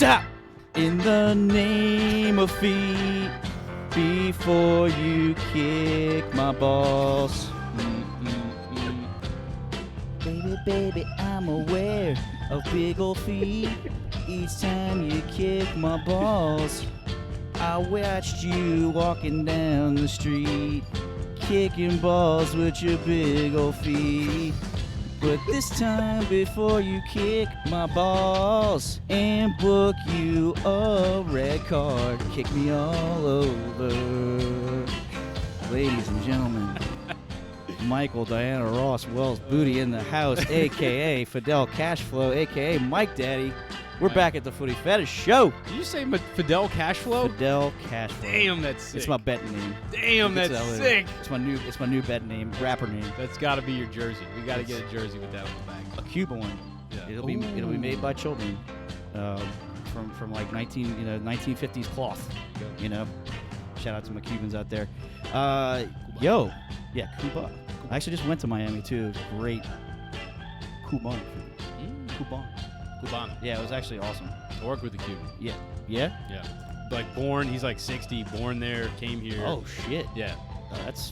Stop! In the name of feet, before you kick my balls. Baby, baby, I'm aware of big ol' feet. Each time you kick my balls, I watched you walking down the street, kicking balls with your big ol' feet. But this time, before you kick my balls and book you a red card, kick me all over. Ladies and gentlemen, Michael Diana Ross Wells Booty in the house, a.k.a. Fidel Cashflow, a.k.a. Mike Daddy. We're back at the Footy Fetish Show. Did you say Fidel Cashflow? Fidel Cashflow. Damn, that's sick. It's my bet name. Damn, that's sick. It's my new bet name, rapper name. That's got to be your jersey. We got to get a jersey with that on the back. A Cuban one. Yeah. It'll be made by children, from like 1950s cloth. You know. Shout out to my Cubans out there. Cuba. I actually just went to Miami too. It was great. Cuban. Cubano. Yeah, it was actually awesome. I work with a Cuban. Yeah. Yeah. Like he's like 60, born there, came here. Oh shit. Yeah.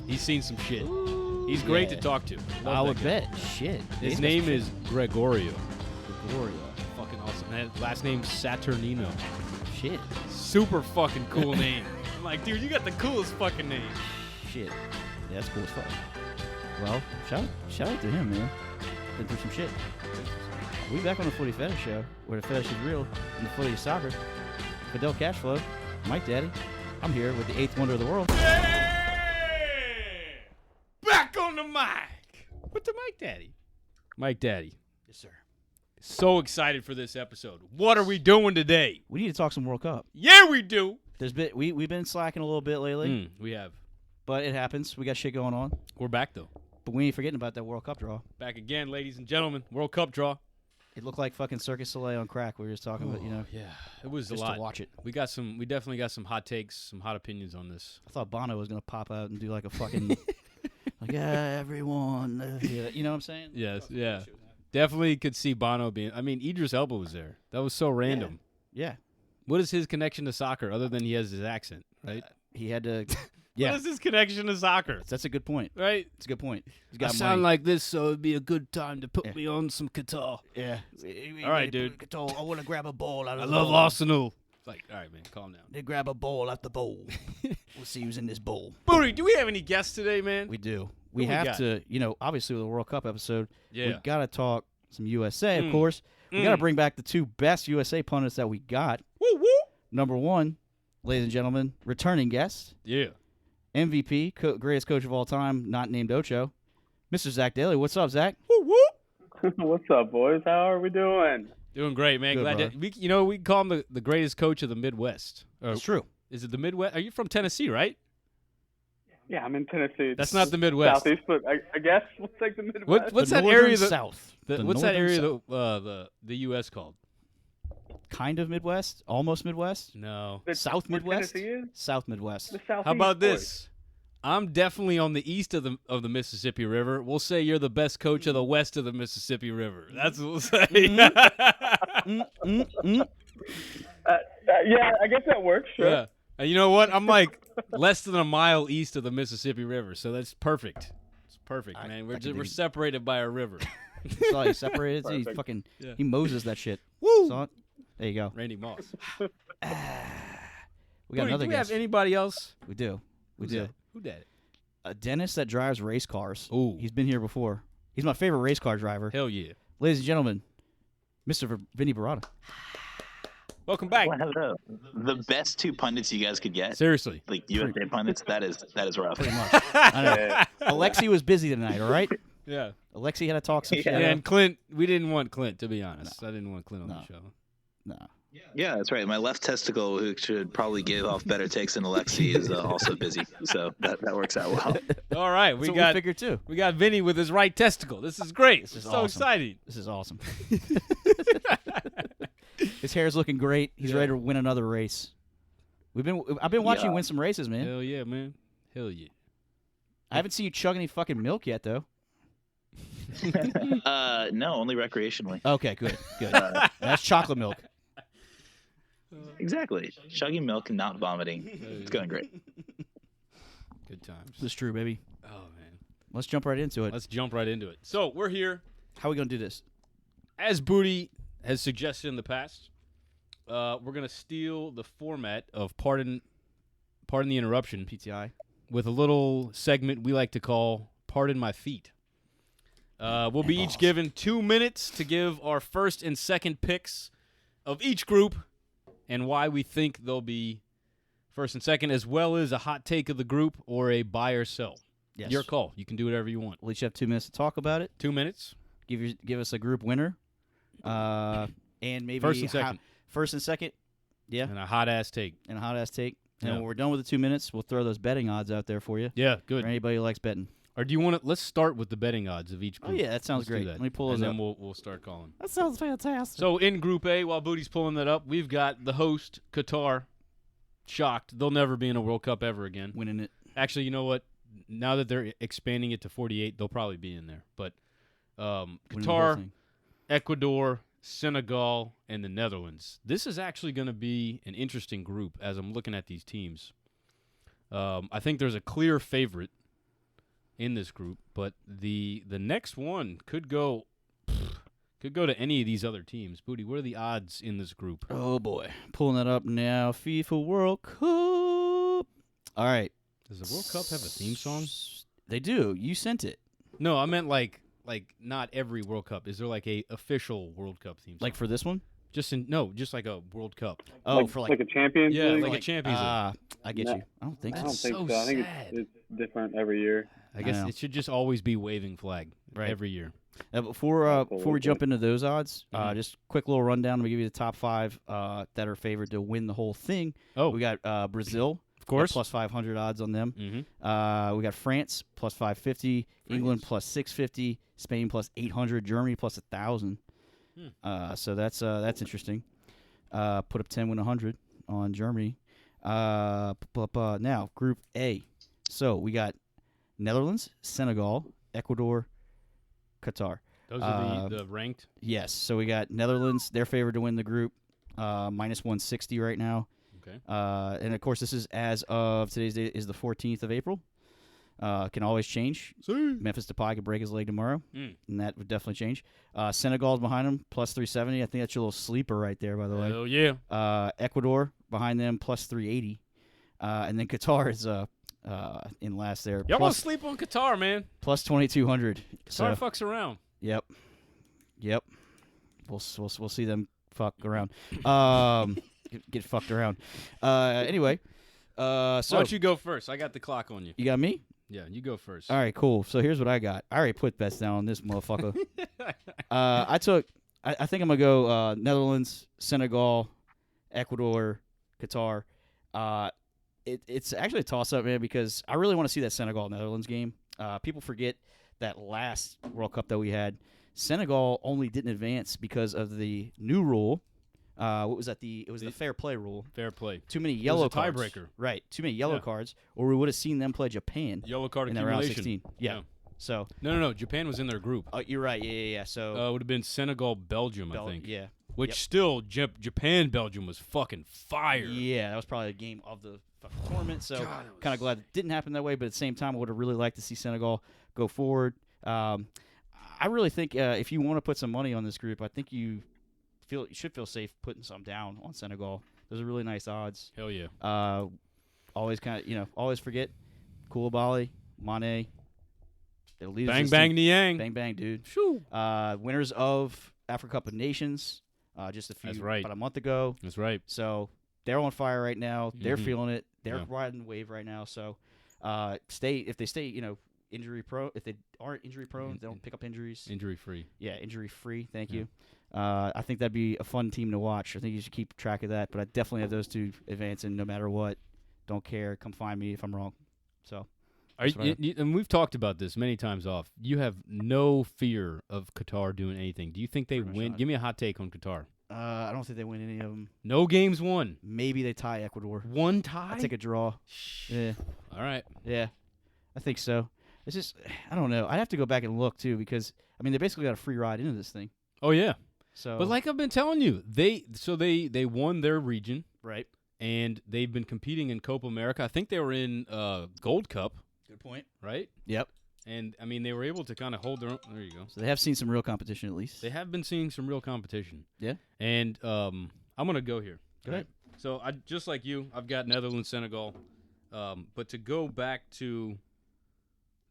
He's seen some shit. He's great to talk to. I would bet. Shit. His name is Gregorio. Gregorio. Fucking awesome. And last name's Saturnino. Shit. Super fucking cool name. I'm like, dude, you got the coolest fucking name. Shit. Yeah, that's cool as fuck. Well, shout out to him, man. Been through some shit. We back on the Footy Fetish Show, where the fetish is real and the footy is soccer. Fidel Cashflow, Mike Daddy. I'm here with the eighth wonder of the world. Yeah! Back on the mic with the Mike Daddy. Mike Daddy. Yes, sir. So excited for this episode. What are we doing today? We need to talk some World Cup. Yeah, we do. We've been slacking a little bit lately. We have. But it happens. We got shit going on. We're back, though. But we ain't forgetting about that World Cup draw. Back again, ladies and gentlemen. World Cup draw. It looked like fucking Circus Soleil on crack. We were just talking about, Yeah, it was just a lot. to watch it. We definitely got some hot takes, some hot opinions on this. I thought Bono was gonna pop out and do like a fucking like everyone. You know what I'm saying? Yes, yeah. Definitely could see Bono being. I mean, Idris Elba was there. That was so random. Yeah. What is his connection to soccer other than he has his accent, right? He had to. What is his connection to soccer? That's a good point. Right? It's a good point. He's I got sound like this, so it'd be a good time to put me on some Qatar. Yeah. All right, dude. Qatar, I want to grab a ball out of I the love bowl. Arsenal. It's like, all right, man, calm down. They grab a ball out the bowl. We'll see who's in this bowl. Booty, do we have any guests today, man? We do. We have got? to, obviously with the World Cup episode, Yeah. we got to talk some USA, of course. We got to bring back the two best USA pundits that we got. Woo, woo. Number one, ladies and gentlemen, returning guest. Yeah. MVP, greatest coach of all time, not named Ocho, Mr. Zach Daly. What's up, Zach? Woo, woo. What's up, boys? How are we doing? Doing great, man. Good, Glad brother. to, we call him the greatest coach of the Midwest. It's true. Is it the Midwest? Are you from Tennessee, right? Yeah, I'm in Tennessee. That's not the Midwest. Southeast, but I guess we'll take the Midwest. What's The that northern area? South. What's that northern area? South. The U.S. called? Kind of Midwest? Almost Midwest? No. South where Midwest? Tennessee is? South Midwest. The Southeast. How about boys. this? I'm definitely on the east of the Mississippi River. We'll say you're the best coach of the west of the Mississippi River. That's what we'll say. Yeah, I guess that works. Sure. Yeah. And you know what? I'm like less than a mile east of the Mississippi River, so that's perfect. It's perfect, man. We're separated by a river. Saw he separated. He Perfect. fucking Yeah. he Moses that shit. Woo! Saw it? There you go. Randy Moss. We got Booty, another do we guest. have anybody else? We do. We Who's do. that? Who did it? A dentist that drives race cars. Ooh. He's been here before. He's my favorite race car driver. Hell yeah. Ladies and gentlemen, Mr. Vinny Barada. Welcome back. Well, hello. The best two pundits you guys could get, Seriously. like USA pundits, that is rough. Pretty much. I know. Alexi was busy tonight, all right? Yeah. Alexi had to talk some shit. And Clint, we didn't want Clint, to be honest. I didn't want Clint on the show. No. Yeah, that's right. My left testicle, who should probably give off better takes than Alexi, is also busy, so that works out well. All right, We figured too. we got Vinny with his right testicle. This is great. This is so awesome. exciting. This is awesome. His hair's looking great. He's ready to win another race. I've been watching you win some races, man. Hell yeah, man. Hell yeah. I haven't seen you chug any fucking milk yet, though. No, only recreationally. Okay, good. That's chocolate milk. Exactly. Chugging milk and not vomiting. It's going great. Good times. This is true, baby. Oh, man. Let's jump right into it. Let's jump right into it. So, we're here. How are we going to do this? As Booty has suggested in the past, we're going to steal the format of Pardon the Interruption PTI. with a little segment we like to call Pardon My Feet. We'll be each given 2 minutes to give our first and second picks of each group and why we think they'll be first and second, as well as a hot take of the group or a buy or sell. Yes. Your call. You can do whatever you want. We'll each have 2 minutes to talk about it. 2 minutes. Give us a group winner. And maybe First and second. First and second. Yeah. And a hot-ass take. And a hot-ass take. And Yeah. when we're done with the 2 minutes, we'll throw those betting odds out there for you. Yeah, For good. anybody who likes betting. Or do you want to? Let's start with the betting odds of each Oh, group. yeah, that sounds Let's do great. that. Let me pull those and up. then we'll start calling. That sounds fantastic. So in Group A, while Booty's pulling that up, we've got the host, Qatar. Shocked. They'll never be in a World Cup ever again. Winning it. Actually, you know what? Now that they're expanding it to 48, they'll probably be in there. But Winning the whole Qatar, thing. Ecuador, Senegal, and the Netherlands. This is actually going to be an interesting group as I'm looking at these teams. I think there's a clear favorite in this group, but the next one could go to any of these other teams. Booty, what are the odds in this group? Oh, boy. Pulling that up now. FIFA World Cup. All right. Does the World Cup have a theme song? They do. You sent it. No, I meant like not every World Cup. Is there like a official World Cup theme song? Like for this one? just like a World Cup. Oh, like, for like a Champions Yeah, League? like a Champions League. I get No. you. I don't think I so. don't think so so. I think sad. it's different every year. I guess know. it should just always be waving flag Right. every year. Before we Absolutely. jump into those odds, Mhm. just quick little rundown. Let me give you the top five that are favored to win the whole thing. Oh, We got Brazil, of course. plus 500 odds on them. Mm-hmm. We got France plus 550, England plus 650, Spain plus 800, Germany plus 1,000. So that's interesting. Put up 10, win 100 on Germany. Now Group A. So we got Netherlands, Senegal, Ecuador, Qatar. Those are the ranked. Yes. So we got Netherlands. They're favored to win the group. Minus 160 right now. Okay. And of course, this is as of today's date is the 14th of April. Can always change. Memphis Depay could break his leg tomorrow, and that would definitely change. Senegal's behind him, plus 370. I think that's your little sleeper right there, by the way. Oh yeah. Ecuador behind them, plus 380. And then Qatar is in last there. Y'all don't plus, sleep on Qatar, man. plus 2,200. Qatar fucks around. Yep. We'll see them fuck around. Get fucked around. Anyway. Why don't you go first? I got the clock on you. You got me? Yeah, you go first. All right, cool. So here's what I got. I already put bets down on this motherfucker. I think I'm going to go Netherlands, Senegal, Ecuador, Qatar. It's actually a toss-up, man, because I really want to see that Senegal-Netherlands game. People forget that last World Cup that we had, Senegal only didn't advance because of the new rule. What was that? It was the fair play rule. Fair play. Too many yellow a cards. tiebreaker. Right. Too many yellow Yeah. cards, or we would have seen them play Japan Yellow card in that round accumulation. 16. Yeah. So. No. Japan was in their group. You're right. Yeah. So. It would have been Senegal, Belgium, I think. Yeah. Which Yep. still, Japan, Belgium was fucking fire. Yeah, that was probably a game of the fucking tournament. So God, that was- kind of glad it didn't happen that way. But at the same time, I would have really liked to see Senegal go forward. I really think if you want to put some money on this group, I think you should feel safe putting some down on Senegal. Those are really nice odds. Hell yeah. Always always forget Koulibaly, Mane. They're leaders Bang, of this bang, team. Niang. Bang, bang, dude. Shoo. Winners of Africa Cup of Nations, just That's right. about a month ago. That's right. So they're on fire right now. They're Mhm. feeling it. They're Yeah. riding the wave right now. So if they stay, injury prone. If they aren't injury prone, they don't pick up injuries. Injury free. Yeah, injury free. Thank Yeah. you. I think that'd be a fun team to watch. I think you should keep track of that. But I definitely have those two advancing no matter what. Don't care. Come find me if I'm wrong. So That's what I- And we've talked about this many times off. You have no fear of Qatar doing anything. Do you think they Pretty much win? not. Give me a hot take on Qatar. I don't think they win any of them. No games won. Maybe they tie Ecuador. One tie? I take a draw. Yeah. All right. Yeah, I think so. It's just, I don't know. I'd have to go back and look, too, because, they basically got a free ride into this thing. Oh, yeah. So, But like I've been telling you, they won their region, right. and they've been competing in Copa America. I think they were in Gold Cup, Good point. right? Yep. And I mean, they were able to kind of hold their own. There you go. So they have seen some real competition at least. They have been seeing some real competition. Yeah. And I'm gonna go here. Go ahead. So I just like you, I've got Netherlands, Senegal. But to go back to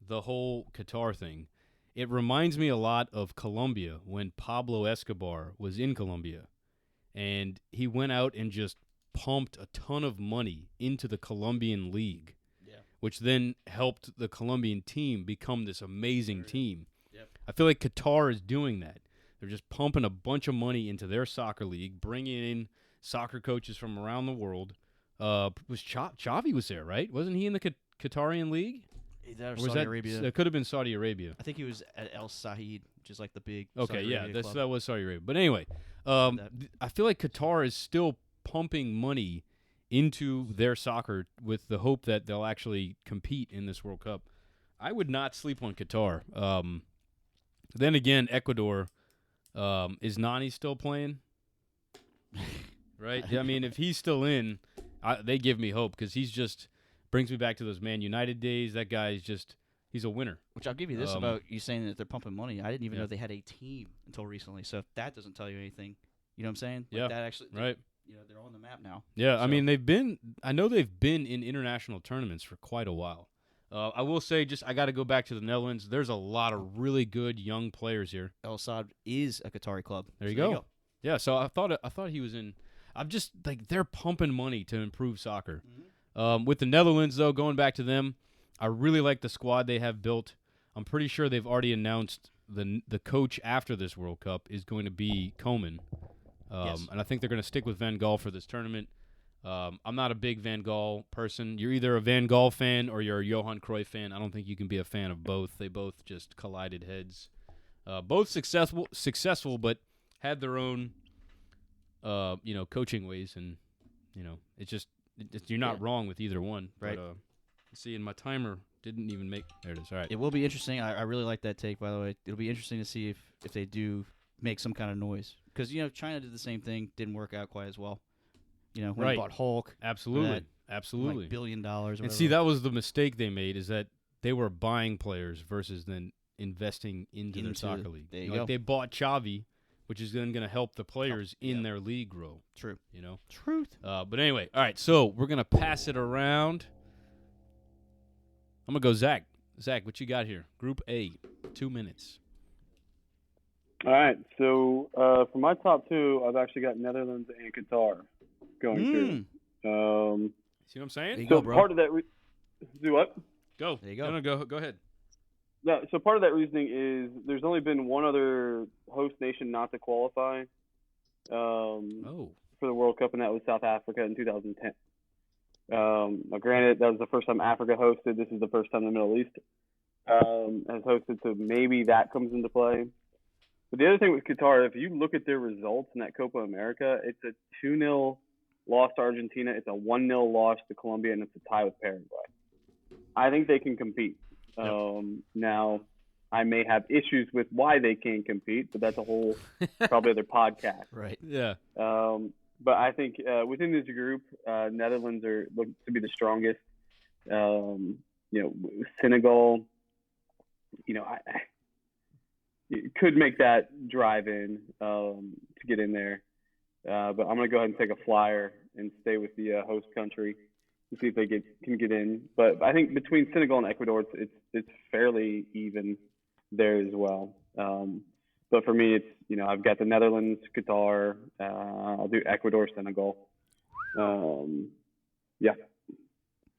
the whole Qatar thing, it reminds me a lot of Colombia when Pablo Escobar was in Colombia, and he went out and just pumped a ton of money into the Colombian league, which then helped the Colombian team become this amazing team. Yep. I feel like Qatar is doing that. They're just pumping a bunch of money into their soccer league, bringing in soccer coaches from around the world. Was Xavi was there, right? Wasn't he in the Qatarian league? That Or was was Saudi that, Arabia. It could have been Saudi Arabia. I think he was at El Said, which is like the big. Okay, Saudi yeah, Arabia club. that was Saudi Arabia. But anyway, I feel like Qatar is still pumping money into their soccer with the hope that they'll actually compete in this World Cup. I would not sleep on Qatar. Then again, Ecuador, is Nani still playing? Right? I mean, if he's still in, they give me hope because he's just brings me back to those Man United days. That guy is just he's a winner. Which I'll give you this about you saying that they're pumping money. I didn't even know they had a team until recently. So if that doesn't tell you anything, you know what I'm saying? Like Yeah, that actually, right. You know, they're on the map now. Yeah, So- I mean I know they've been in international tournaments for quite a while. I will say, I got to go back to the Netherlands. There's a lot of really good young players here. El Saad is a Qatari club. There you So go. Yeah, so I thought he was in. I'm just like they're pumping money to improve soccer. With the Netherlands, though, going back to them, I really like the squad they have built. I'm pretty sure they've already announced the coach after this World Cup is going to be Koeman. Yes. And I think they're going to stick with Van Gaal for this tournament. I'm not a big Van Gaal person. You're either a Van Gaal fan or you're a Johan Cruyff fan. I don't think you can be a fan of both. They both just collided heads. Both successful, but had their own, coaching ways, and it's just you're not wrong with either one. Right. But, see, and my timer didn't even make. There it is. All right. It will be interesting. I really like that take, by the way. It'll be interesting to see if they do make some kind of noise. Because, China did the same thing. Didn't work out quite as well. When they bought Hulk. Absolutely. Like $1 billion or And see, that was the mistake they made, is that they were buying players versus then investing into their soccer league. There you go. They bought Xavi, which is then going to help the players in their league grow. True. Truth. But anyway, all right, so we're going to pass it around. I'm going to go Zach. Zach, what you got here? Group A, 2 minutes. All right. So for my top two, I've actually got Netherlands and Qatar going through. See what I'm saying? There you So go, bro. part of that, do what? Go. There you go. No, go ahead. No, so part of that reasoning is there's only been one other host nation not to qualify for the World Cup, and that was South Africa in 2010. Now, granted, that was the first time Africa hosted. This is the first time the Middle East has hosted, so maybe that comes into play. But the other thing with Qatar, if you look at their results in that Copa America, it's a 2-0 loss to Argentina, it's a 1-0 loss to Colombia, and it's a tie with Paraguay. I think they can compete. Now, I may have issues with why they can't compete, but that's a whole probably other podcast. Right. Yeah. But I think within this group, Netherlands are looking to be the strongest. Senegal, you could make that drive in to get in there. But I'm going to go ahead and take a flyer and stay with the host country to see if they can get in. But I think between Senegal and Ecuador, it's fairly even there as well. But for me, it's I've got the Netherlands, Qatar. I'll do Ecuador, Senegal.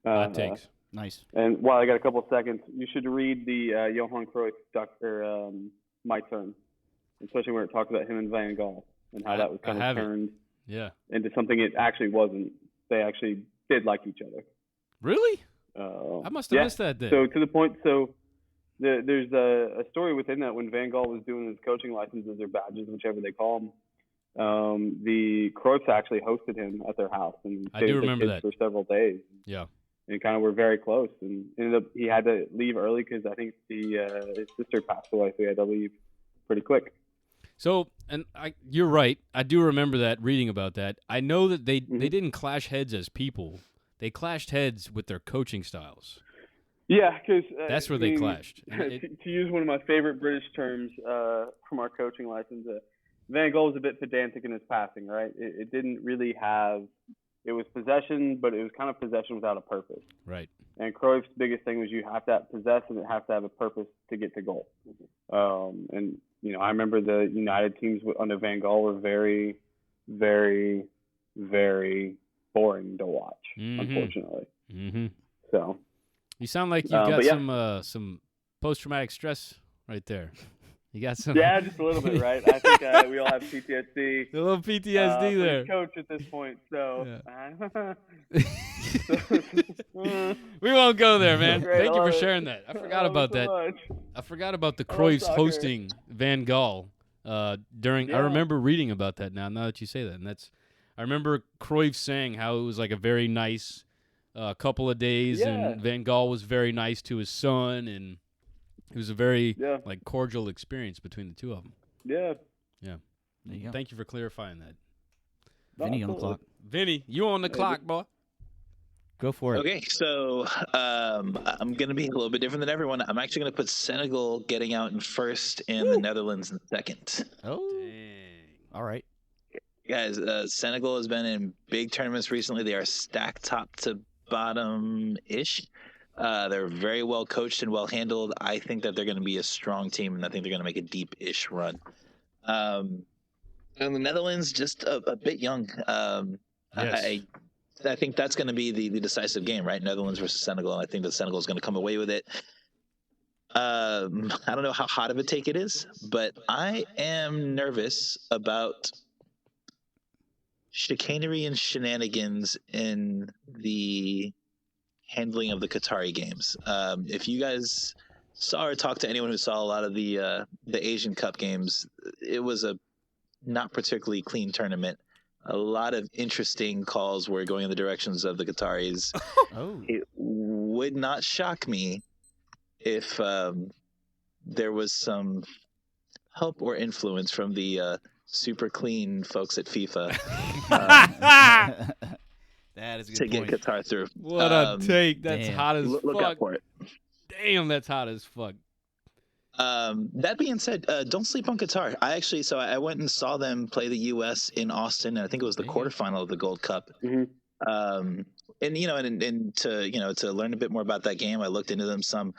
Hot takes. Nice. And while I got a couple of seconds, you should read the Johan Cruyff Dr. My Turn, especially where it talks about him and Van Gaal and how that was kind of turned into something it actually wasn't. They actually did like each other. Really? I must have missed that then. So to the point, there's a story within that when Van Gaal was doing his coaching licenses or badges, whichever they call them, the Cruyffs actually hosted him at their house and I do remember that for several days. Yeah. And kind of were very close, and ended up he had to leave early because I think his sister passed away, so he had to leave pretty quick. So, and you're right. I do remember that, reading about that. I know that they didn't clash heads as people. They clashed heads with their coaching styles. Yeah, because that's where they clashed. To use one of my favorite British terms from our coaching license, Van Gaal was a bit pedantic in his passing, right? It didn't really have – it was possession, but it was kind of possession without a purpose. Right. And Cruyff's biggest thing was you have to possess and it has to have a purpose to get to goal. And, I remember the United teams under Van Gaal were very, very, very boring to watch, unfortunately. Mm-hmm. So you sound like you've got some post-traumatic stress right there. You got some. Yeah, just a little bit, right? I think we all have PTSD. A little PTSD there. Coach at this point, so. Yeah. We won't go there, man. Thank you for sharing that. I forgot about that. I forgot about the Cruyffs hosting Van Gaal during. Yeah. I remember reading about that now that you say that, and I remember Cruyff saying how it was like a very nice couple of days, and Van Gaal was very nice to his son, and it was a very cordial experience between the two of them. Yeah. Yeah. There you go. Thank you for clarifying that. Vinny on the clock. Vinny, you on the clock, boy. Go for it. Okay, so I'm going to be a little bit different than everyone. I'm actually going to put Senegal getting out in first and the Netherlands in second. Oh. Dang. All right. Guys, Senegal has been in big tournaments recently. They are stacked top to bottom-ish. They're very well coached and well handled. I think that they're going to be a strong team, and I think they're going to make a deep-ish run. And the Netherlands, just a bit young. Yes. I think that's going to be the decisive game, right? Netherlands versus Senegal, and I think that Senegal is going to come away with it. I don't know how hot of a take it is, but I am nervous about chicanery and shenanigans in the handling of the Qatari games. If you guys saw or talked to anyone who saw a lot of the Asian Cup games, it was a not particularly clean tournament. A lot of interesting calls were going in the directions of the Qataris. Oh. It would not shock me if there was some help or influence from the super clean folks at FIFA that is a good to point. get Qatar through. What a take. That's hot as fuck. Look out for it. Damn, that's hot as fuck. That being said, don't sleep on Qatar. I went and saw them play the U.S. in Austin, and I think it was the quarterfinal of the Gold Cup. Mm-hmm. And to learn a bit more about that game, I looked into them some.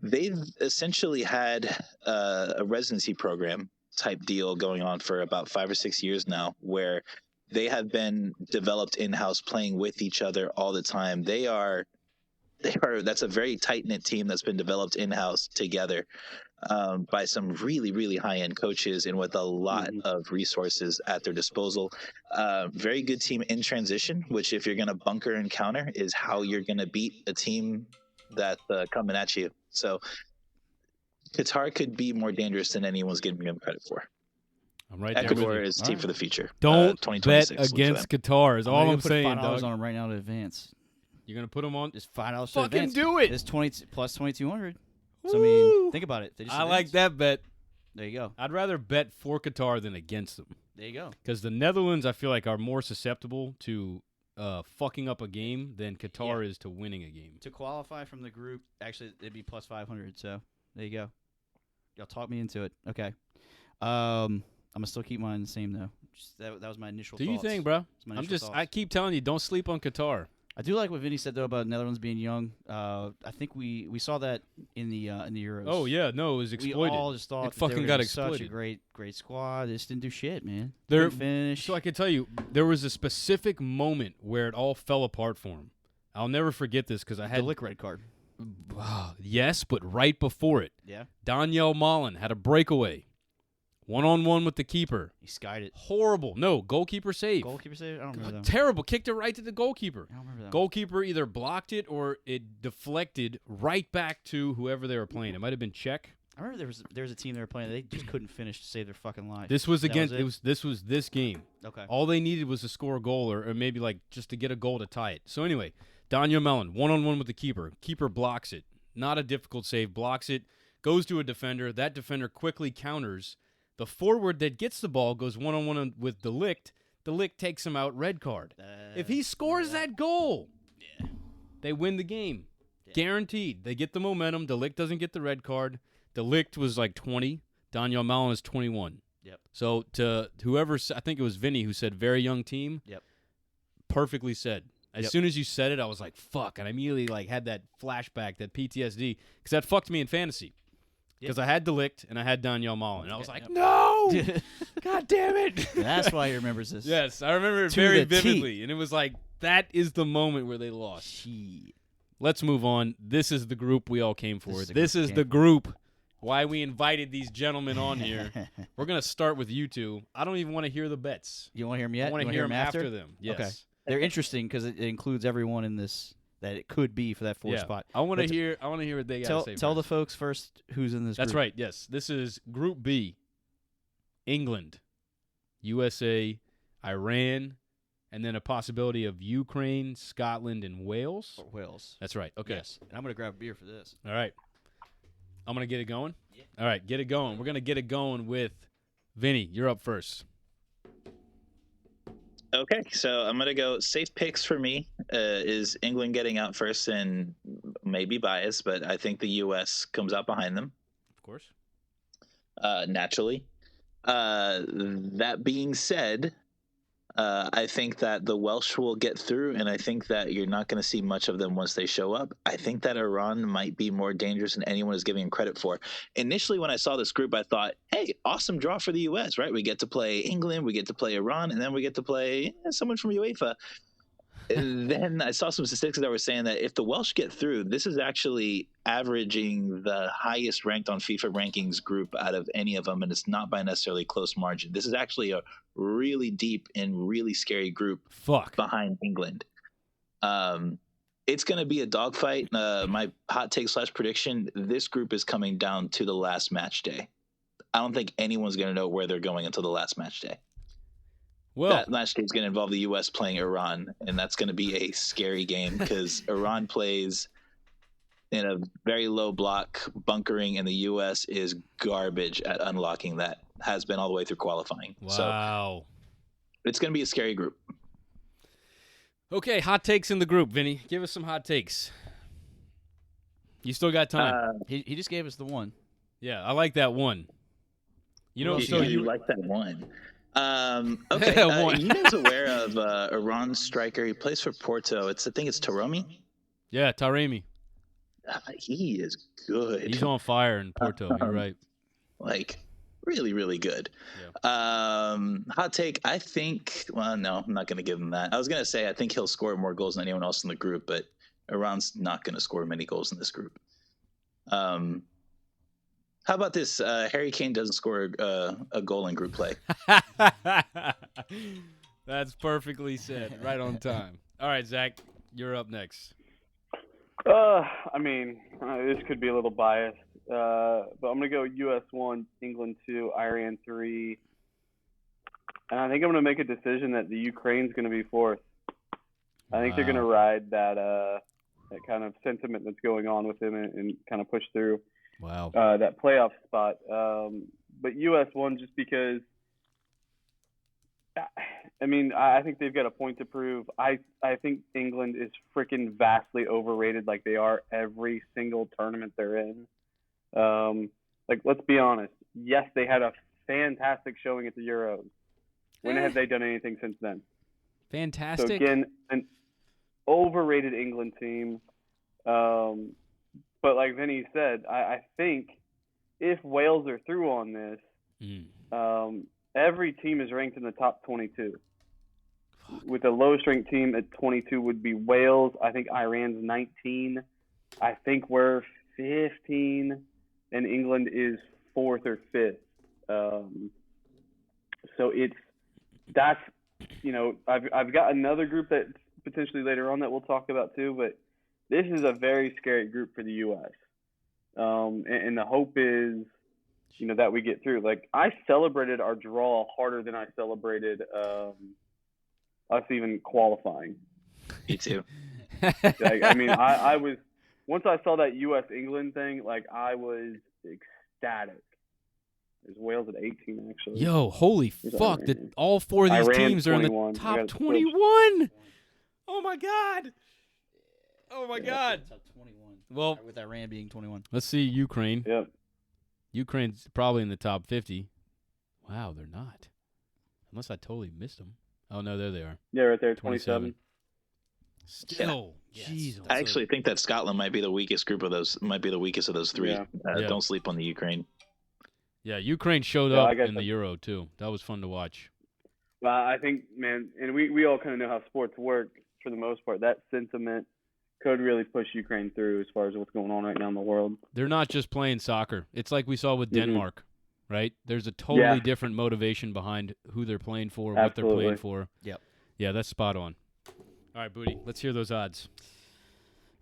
They've essentially had a residency program type deal going on for about 5 or 6 years now, where they have been developed in-house, playing with each other all the time. That's a very tight-knit team that's been developed in-house together by some really, really high-end coaches and with a lot of resources at their disposal. Very good team in transition, which if you're going to bunker and counter is how you're going to beat a team that's coming at you. So Qatar could be more dangerous than anyone's giving them credit for. I'm right Ecuador there with you. is team for the future. Don't bet against Qatar is all I'm saying, $5 dog. on them right now to advance. You're going to put them on? Just $5 to Fucking advance. do it. It's 20 plus 2,200. So, I mean, think about it. They just I advance. like that bet. There you go. I'd rather bet for Qatar than against them. There you go. Because the Netherlands, I feel like, are more susceptible to fucking up a game than Qatar is to winning a game. To qualify from the group, actually, it'd be plus 500. So, there you go. Y'all talk me into it. Okay. I'm going to still keep mine the same, though. Just, that was my initial thoughts. Do you think, bro? I keep telling you, don't sleep on Qatar. I do like what Vinny said though about Netherlands being young. I think we saw that in the Euros. Oh yeah, no, it was exploited. We all just thought it fucking got exploited. Such a great squad. They just didn't do shit, man. They're didn't finish. So I can tell you, there was a specific moment where it all fell apart for him. I'll never forget this because I had the lick red card. Yes, but right before it, Daniel Malen had a breakaway. 1-on-1 with the keeper. He skied it. Horrible. No, goalkeeper save. Goalkeeper save? I don't remember that. Terrible. Kicked it right to the goalkeeper. I don't remember that. Goalkeeper either blocked it or it deflected right back to whoever they were playing. It might have been Czech. I remember there was a team they were playing. They just couldn't finish to save their fucking life. This was this game. Okay. All they needed was to score a goal or maybe like just to get a goal to tie it. So anyway, Daniel Malen, 1-on-1 with the keeper. Keeper blocks it. Not a difficult save. Blocks it. Goes to a defender. That defender quickly counters. The forward that gets the ball goes one-on-one with De Ligt. De Ligt takes him out, red card. If he scores that goal, they win the game. Yeah. Guaranteed. They get the momentum. De Ligt doesn't get the red card. De Ligt was like 20. Daniel Malen is 21. Yep. So to whoever, I think it was Vinny who said very young team. Yep. Perfectly said. As soon as you said it, I was like, fuck. And I immediately had that flashback, that PTSD, because that fucked me in fantasy. Because I had De Ligt and I had Daniel Malen. And I was like, no! God damn it! That's why he remembers this. Yes, I remember it very vividly. And it was like, that is the moment where they lost. Shit. Let's move on. This is the group we all came for. This is the group why we invited these gentlemen on here. We're going to start with you two. I don't even want to hear the bets. You want to hear them yet? I want to hear them after them. Yes. Okay. They're interesting because it includes everyone in this that it could be for that fourth spot. I want to hear what they got to say. Tell the folks first who's in this group. That's right. Yes. This is Group B. England, USA, Iran, and then a possibility of Ukraine, Scotland, and Wales. Or Wales. That's right. Okay. Yes. And I'm going to grab a beer for this. All right. I'm going to get it going? Yeah. All right, get it going. We're going to get it going with Vinny. You're up first. Okay, so I'm going to go safe picks for me is England getting out first, and maybe biased, but I think the U.S. comes out behind them. Of course. Naturally. That being said, I think that the Welsh will get through, and I think that you're not going to see much of them once they show up. I think that Iran might be more dangerous than anyone is giving them credit for. Initially, when I saw this group, I thought, hey, awesome draw for the U.S., right? We get to play England, we get to play Iran, and then we get to play someone from UEFA. And then I saw some statistics that were saying that if the Welsh get through, this is actually averaging the highest ranked on FIFA rankings group out of any of them, and it's not by necessarily close margin. This is actually a really deep and really scary group behind England. It's going to be a dogfight. My hot take / prediction, this group is coming down to the last match day. I don't think anyone's going to know where they're going until the last match day. Well, that match day is going to involve the U.S. playing Iran, and that's going to be a scary game because Iran plays in a very low block bunkering, and the U.S. is garbage at unlocking that, has been all the way through qualifying. Wow. So it's going to be a scary group. Okay, hot takes in the group, Vinny. Give us some hot takes. You still got time. He just gave us the one. Yeah, I like that one. You know, so you like that one. Okay, you guys aware of Iran's striker? He plays for Porto. I think it's Taremi. Yeah, Taremi. He is good. He's on fire in Porto. You're right. Like, really, really good. Yeah. Hot take, I think, well, no, I'm not going to give him that. I was going to say I think he'll score more goals than anyone else in the group, but Iran's not going to score many goals in this group. How about this? Harry Kane doesn't score a goal in group play. That's perfectly said. Right on time. All right, Zach, you're up next. I mean, this could be a little biased, but I'm going to go US 1, England 2, Iran 3. And I think I'm going to make a decision that the Ukraine's going to be fourth. I think they're going to ride that kind of sentiment that's going on with them and kind of push through. Wow. That playoff spot. But US won just because, I mean, I think they've got a point to prove. I think England is freaking vastly overrated like they are every single tournament they're in. Like, let's be honest. Yes, they had a fantastic showing at the Euros. When have they done anything since then? Fantastic. So, again, an overrated England team. But like Vinny said, I think if Wales are through on this, every team is ranked in the top 22. With the lowest ranked team at 22 would be Wales. I think Iran's 19. I think we're 15, and England is 4th or 5th. So that's I've got another group that potentially later on that we'll talk about too, but this is a very scary group for the U.S. And the hope is, that we get through. Like, I celebrated our draw harder than I celebrated us even qualifying. Me too. I mean, I was once I saw that U.S. England thing, like, I was ecstatic. There's Wales at 18, actually. Yo, holy fuck! All four of these teams are in the top 21. Oh my god! Oh my god! Top 21. Well, with Iran being 21. Let's see Ukraine. Yep. Ukraine's probably in the top 50. Wow, they're not. Unless I totally missed them. Oh no, there they are. Yeah, right there, 27. Still, jeez. I actually think that Scotland might be the weakest group of those. Might be the weakest of those three. Yeah. Don't sleep on the Ukraine. Yeah, Ukraine showed up in the Euro too. That was fun to watch. I think, man, and we all kind of know how sports work for the most part. That sentiment could really push Ukraine through as far as what's going on right now in the world. They're not just playing soccer. It's like we saw with Denmark, right? There's a totally different motivation behind who they're playing for, what they're playing for. Yep. Yeah, that's spot on. All right, Booty, let's hear those odds.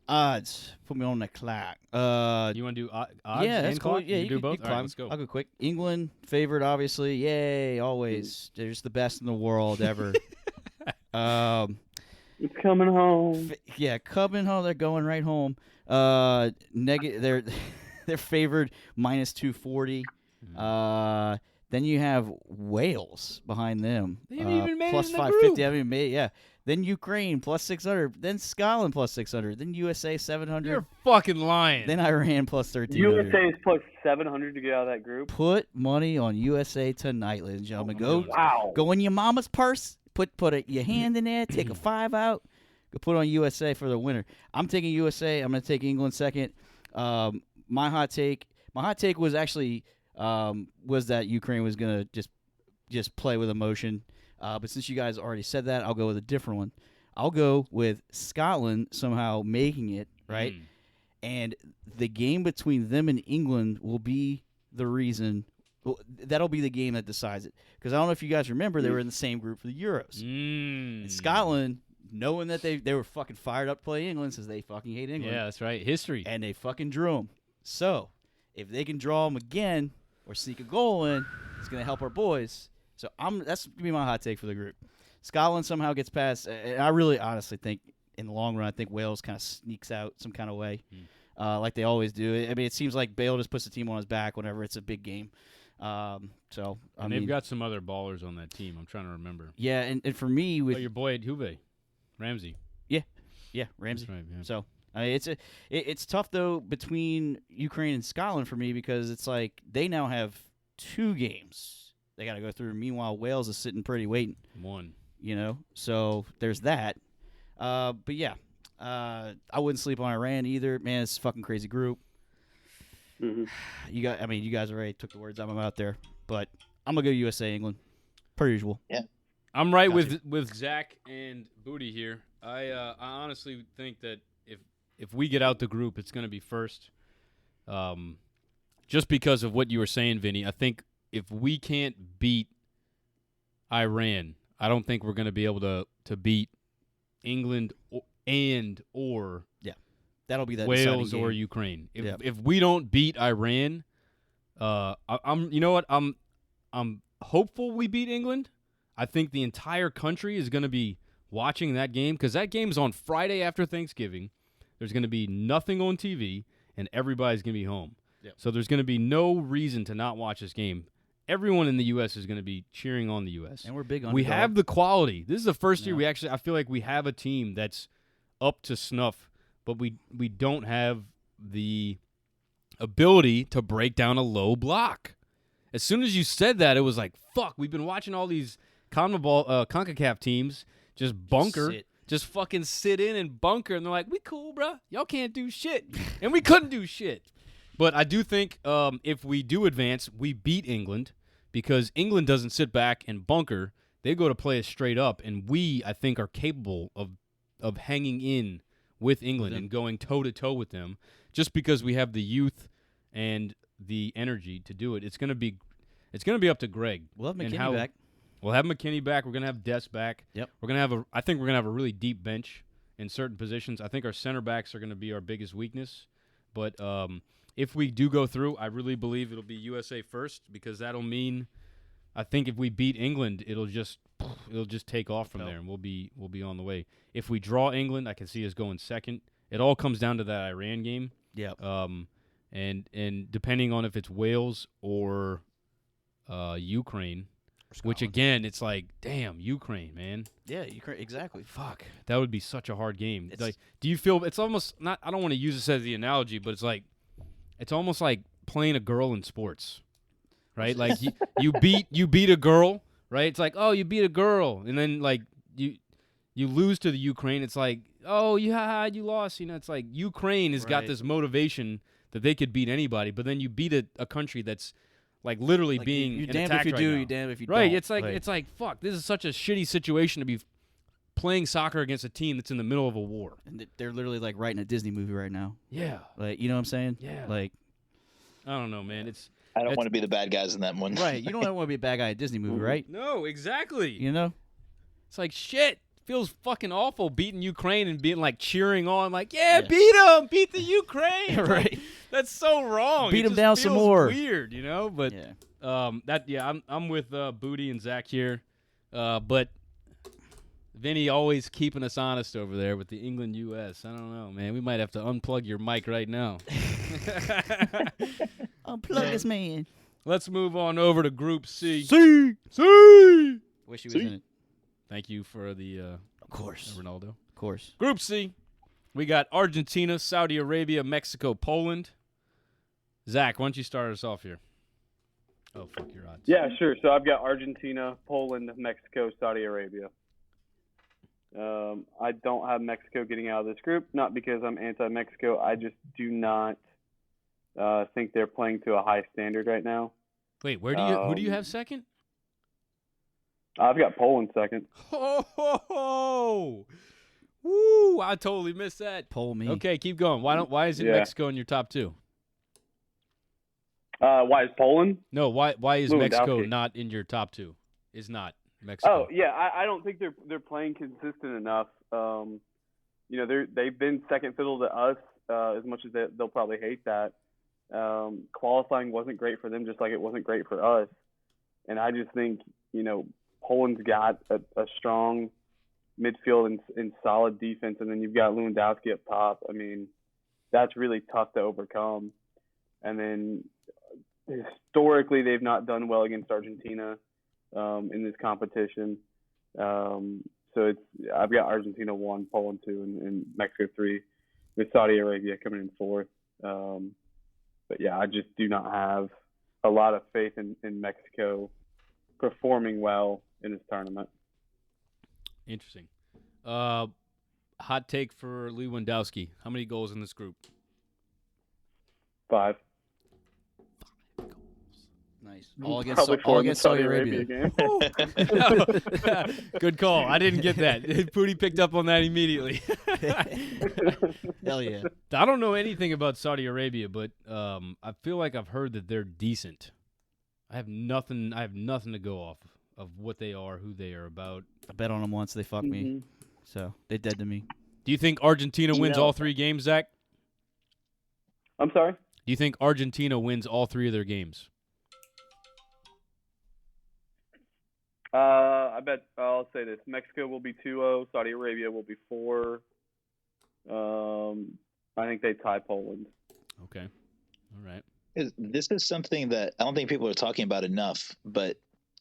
Odds. Put me on the clock. You want to do odds? Yeah, that's cool. Clock? Yeah, you do both. All right, let's go. I'll go quick. England favored, obviously. Yay, always. They're just the best in the world ever. It's coming home. Coming home. They're going right home. They're favored minus 240. Then you have Wales behind them. They haven't even made plus it in the 550. group. Haven't even made it. Yeah. Then Ukraine plus 600. Then Scotland plus 600. Then USA 700. You're fucking lying. Then Iran plus 1300. USA is plus 700 to get out of that group. Put money on USA tonight, ladies and gentlemen. Wow. Go in your mama's purse. Put your hand in there. Take a 5 out. Go put on USA for the winner. I'm taking USA. I'm going to take England second. My hot take was actually was that Ukraine was going to just play with emotion. But since you guys already said that, I'll go with a different one. I'll go with Scotland somehow making it, right? And the game between them and England will be the reason. Well, that'll be the game that decides it. Because I don't know if you guys remember, they were in the same group for the Euros. And Scotland, knowing that they were fucking fired up to play England, says they fucking hate England. Yeah, that's right. History. And they fucking drew them. So, if they can draw them again or sneak a goal in, it's going to help our boys. So that's going to be my hot take for the group. Scotland somehow gets past. And I really honestly think in the long run, I think Wales kind of sneaks out some kind of way, like they always do. I mean, it seems like Bale just puts the team on his back whenever it's a big game. They've got some other ballers on that team. I'm trying to remember. Yeah, and for me with your boy at Juve, Ramsey. Yeah, Ramsey. Right, yeah. So it's tough though between Ukraine and Scotland for me because it's like they now have 2 games they got to go through. Meanwhile, Wales is sitting pretty waiting. 1. So there's that. But yeah, I wouldn't sleep on Iran either. Man, it's a fucking crazy group. You guys already took the words out of my mouth there, but I'm gonna go USA England, per usual. Yeah, I'm right with Zach and Booty here. I honestly think that if we get out the group, it's gonna be first. Just because of what you were saying, Vinny, I think if we can't beat Iran, I don't think we're gonna be able to beat England or that'll be that Wales or Ukraine. If we don't beat Iran, I'm hopeful we beat England. I think the entire country is going to be watching that game because that game's on Friday after Thanksgiving. There's going to be nothing on TV, and everybody's going to be home. Yep. So there's going to be no reason to not watch this game. Everyone in the U.S. is going to be cheering on the U.S. And we're big on We have the quality. This is the first year I feel like we have a team that's up to snuff, but we don't have the ability to break down a low block. As soon as you said that, it was like, fuck, we've been watching all these CONCACAF teams just bunker, just fucking sit in and bunker, and they're like, we cool, bro. Y'all can't do shit. And we couldn't do shit. But I do think if we do advance, we beat England because England doesn't sit back and bunker. They go to play us straight up, and we, I think, are capable of hanging in with England and going toe-to-toe with them just because we have the youth and the energy to do it. It's going to be up to Greg. We'll have McKinney back. We'll have McKinney back. We're going to have Des back. Yep. I think we're going to have a really deep bench in certain positions. I think our center backs are going to be our biggest weakness. But if we do go through, I really believe it'll be USA first because that'll mean I think if we beat England, it'll just take off from there and we'll be on the way. If we draw England, I can see us going second. It all comes down to that Iran game. Yeah. And depending on if it's Wales or Ukraine, which again, it's like, damn, Ukraine, man. Yeah, Ukraine, exactly. Fuck, that would be such a hard game. Like, do you feel it's almost not? I don't want to use this as the analogy, but it's almost like playing a girl in sports, right? Like you beat a girl, right? It's like, oh, you beat a girl, and then like you lose to the Ukraine. It's like, oh, you lost. You know, it's like Ukraine has got this motivation that they could beat anybody, but then you beat a country that's like literally like being you damned if you do, you damned if you don't. Right? It's like fuck. This is such a shitty situation to be playing soccer against a team that's in the middle of a war. And they're literally like writing a Disney movie right now. Yeah. Like, you know what I'm saying? Yeah. Like, I don't know, man. I don't want to be the bad guys in that one. Right. You don't want to be a bad guy in a Disney movie, right? No, exactly. You know? It's like shit. Feels fucking awful beating Ukraine and being like cheering on, like, beat them, beat the Ukraine. Right. That's so wrong. Beat them down some more. Weird, you know. But I'm with Booty and Zach here, but Vinny always keeping us honest over there with the England U.S. I don't know, man. We might have to unplug your mic right now. Unplug this man. Let's move on over to Group C. C. Wish he was in it. Thank you for the of course, Ronaldo. Of course. Group C, we got Argentina, Saudi Arabia, Mexico, Poland. Zach, why don't you start us off here? Oh, fuck your odds. Yeah, sure. So I've got Argentina, Poland, Mexico, Saudi Arabia. I don't have Mexico getting out of this group, not because I'm anti-Mexico. I just do not think they're playing to a high standard right now. Wait, who do you have second? I've got Poland second. Oh, woo! I totally missed that. Poll me. Okay, keep going. Why is it Mexico in your top two? Why is Poland? No, why is Mexico not in your top two? Is not Mexico. Oh yeah, I don't think they're playing consistent enough. You know, they've been second fiddle to us as much as they'll probably hate that. Qualifying wasn't great for them, just like it wasn't great for us. And I just think, you know, Poland's got a strong midfield and solid defense, and then you've got Lewandowski up top. I mean, that's really tough to overcome. And then historically, they've not done well against Argentina in this competition. So I've got Argentina 1, Poland 2, and Mexico 3, with Saudi Arabia coming in 4th. But yeah, I just do not have a lot of faith in Mexico performing well in this tournament. Interesting. Hot take for Lewandowski. How many goals in this group? 5. Nice. All against Saudi Arabia. Game. Good call. I didn't get that. Pooty picked up on that immediately. Hell yeah. I don't know anything about Saudi Arabia, but I feel like I've heard that they're decent. I have nothing to go off of what they are, who they are about. I bet on them once. They fucked me. So they dead to me. Do you think Argentina wins all 3 games, Zach? I'm sorry? Do you think Argentina wins all 3 of their games? I bet I'll say this. Mexico will be 2-0. Saudi Arabia will be 4. I think they tie Poland. Okay. All right. This is something that I don't think people are talking about enough, but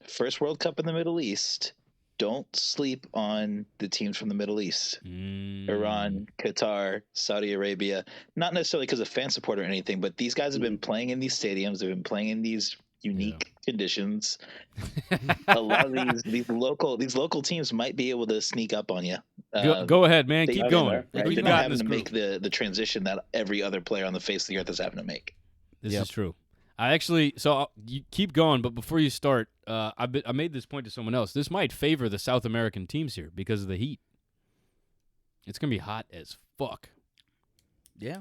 first World Cup in the Middle East, don't sleep on the teams from the Middle East. Iran, Qatar, Saudi Arabia, not necessarily because of fan support or anything, but these guys have been playing in these stadiums. They've been playing in these unique conditions. A lot of these local teams might be able to sneak up on you. Go ahead, man. Keep going. Right? They're not having to make the transition that every other player on the face of the earth is having to make. This is true. You keep going, but before you start, I made this point to someone else. This might favor the South American teams here because of the heat. It's gonna be hot as fuck. Yeah.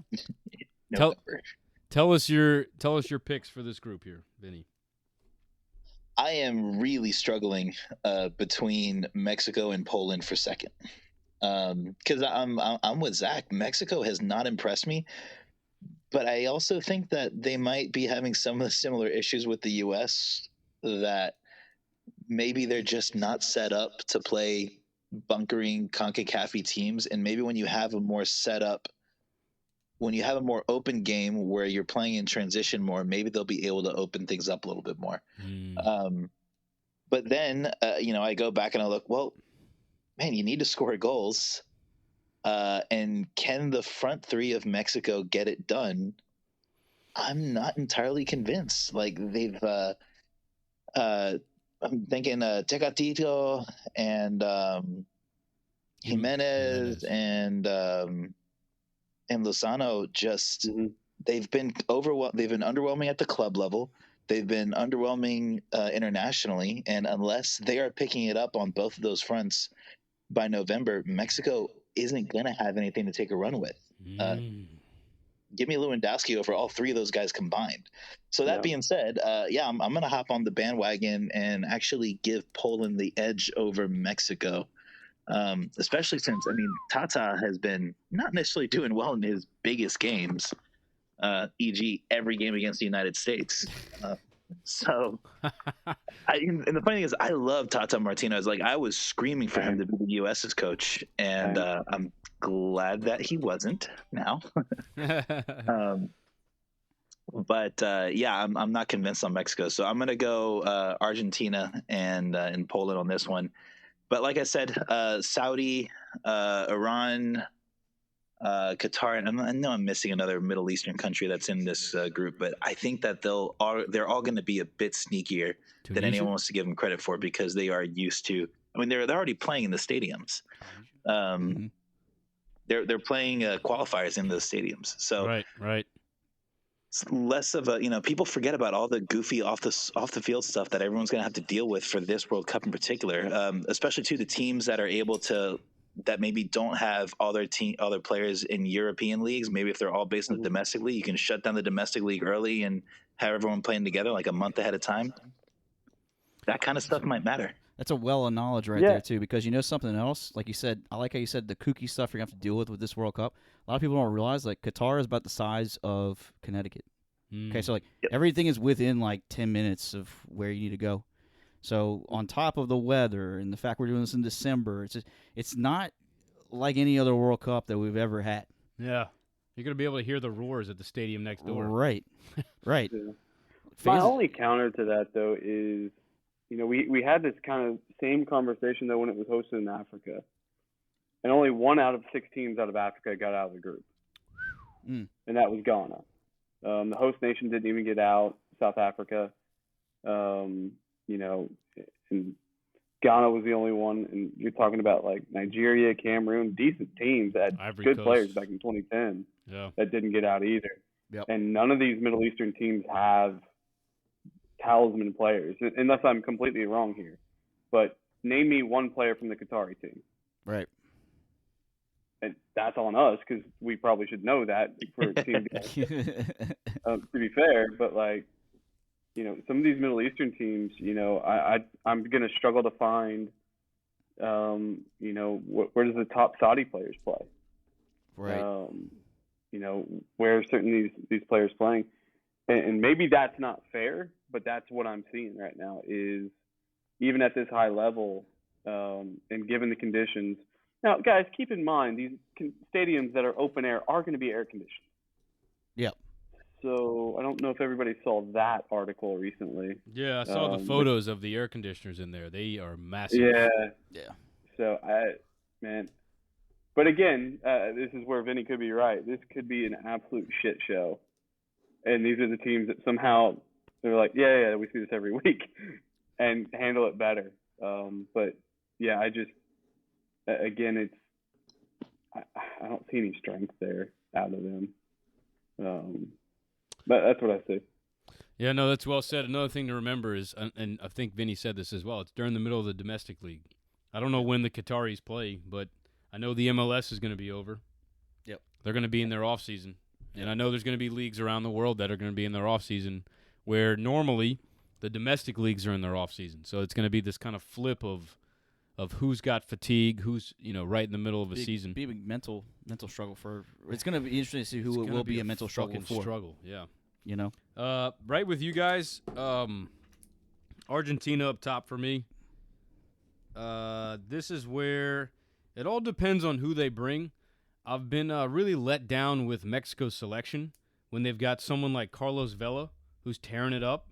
Tell us your picks for this group here, Vinny. I am really struggling between Mexico and Poland for second, because I'm with Zach. Mexico has not impressed me, but I also think that they might be having some of the similar issues with the U.S. that maybe they're just not set up to play bunkering CONCACAF teams, and maybe when you have a more set up when you have a more open game where you're playing in transition more, maybe they'll be able to open things up a little bit more. But then, I go back and I look, well, man, you need to score goals. And can the front three of Mexico get it done? I'm not entirely convinced. Like they've, I'm thinking Tecatito and Jimenez and Lozano. Just they've been underwhelming at the club level. They've been underwhelming internationally, and unless they are picking it up on both of those fronts by November, Mexico isn't going to have anything to take a run with. Give me Lewandowski over all three of those guys combined. So that being said, I'm going to hop on the bandwagon and actually give Poland the edge over Mexico, especially since, Tata has been not necessarily doing well in his biggest games, e.g. every game against the United States. And the funny thing is, I love Tata Martino. Like, I was screaming for him to be the U.S.'s coach, and I'm glad that he wasn't now. I'm not convinced on Mexico, so I'm gonna go Argentina and Poland on this one. But like I said, Saudi, Iran, Qatar, and I know I'm missing another Middle Eastern country that's in this group, but I think that they're all going to be a bit sneakier than anyone wants to give them credit for, because they are used to. They're already playing in the stadiums. They're playing qualifiers in those stadiums, so right. It's less of a people forget about all the goofy off the field stuff that everyone's going to have to deal with for this World Cup in particular, especially to the teams that are able to. That maybe don't have all their players in European leagues. Maybe if they're all based in the domestic league, you can shut down the domestic league early and have everyone playing together like a month ahead of time. That kind of stuff might matter. That's a well of knowledge there too, because something else, like you said, I like how you said the kooky stuff you're going to have to deal with this World Cup. A lot of people don't realize, like, Qatar is about the size of Connecticut. Okay, so everything is within like 10 minutes of where you need to go. So on top of the weather and the fact we're doing this in December, it's not like any other World Cup that we've ever had. Yeah. You're going to be able to hear the roars at the stadium next door. Right. Right. Yeah. My only counter to that, though, is, we had this kind of same conversation, though, when it was hosted in Africa. And only 1 out of 6 teams out of Africa got out of the group. And that was Ghana. The host nation didn't even get out, South Africa. And Ghana was the only one, and you're talking about like Nigeria, Cameroon, decent teams that had Ivory good Coast. Players back in 2010 that didn't get out either. Yep. And none of these Middle Eastern teams have talisman players, unless I'm completely wrong here. But name me one player from the Qatari team. Right. And that's on us, because we probably should know that for a team to be fair. But like, some of these Middle Eastern teams, I'm going to struggle to find, where does the top Saudi players play? Right. Where are certain these players playing? And maybe that's not fair, but that's what I'm seeing right now is even at this high level, and given the conditions. Now, guys, keep in mind, these stadiums that are open air are going to be air conditioned. Yep. So I don't know if everybody saw that article recently. Yeah, I saw the photos of the air conditioners in there. They are massive. Yeah. So but again, this is where Vinny could be right. This could be an absolute shit show, and these are the teams that somehow they're like, yeah, we see this every week, and handle it better. But yeah, I don't see any strength there out of them. But that's what I see. Yeah, no, that's well said. Another thing to remember is, and I think Vinny said this as well, it's during the middle of the domestic league. I don't know when the Qataris play, but I know the MLS is going to be over. Yep. They're going to be in their off-season. And I know there's going to be leagues around the world that are going to be in their off-season where normally the domestic leagues are in their off-season. So it's going to be this kind of flip of who's got fatigue, who's right in the middle of a season. Be a mental struggle for. It's going to be interesting to see who it will be a mental struggle for. Struggle, yeah. Right with you guys. Argentina up top for me. This is where it all depends on who they bring. I've been really let down with Mexico's selection when they've got someone like Carlos Vela who's tearing it up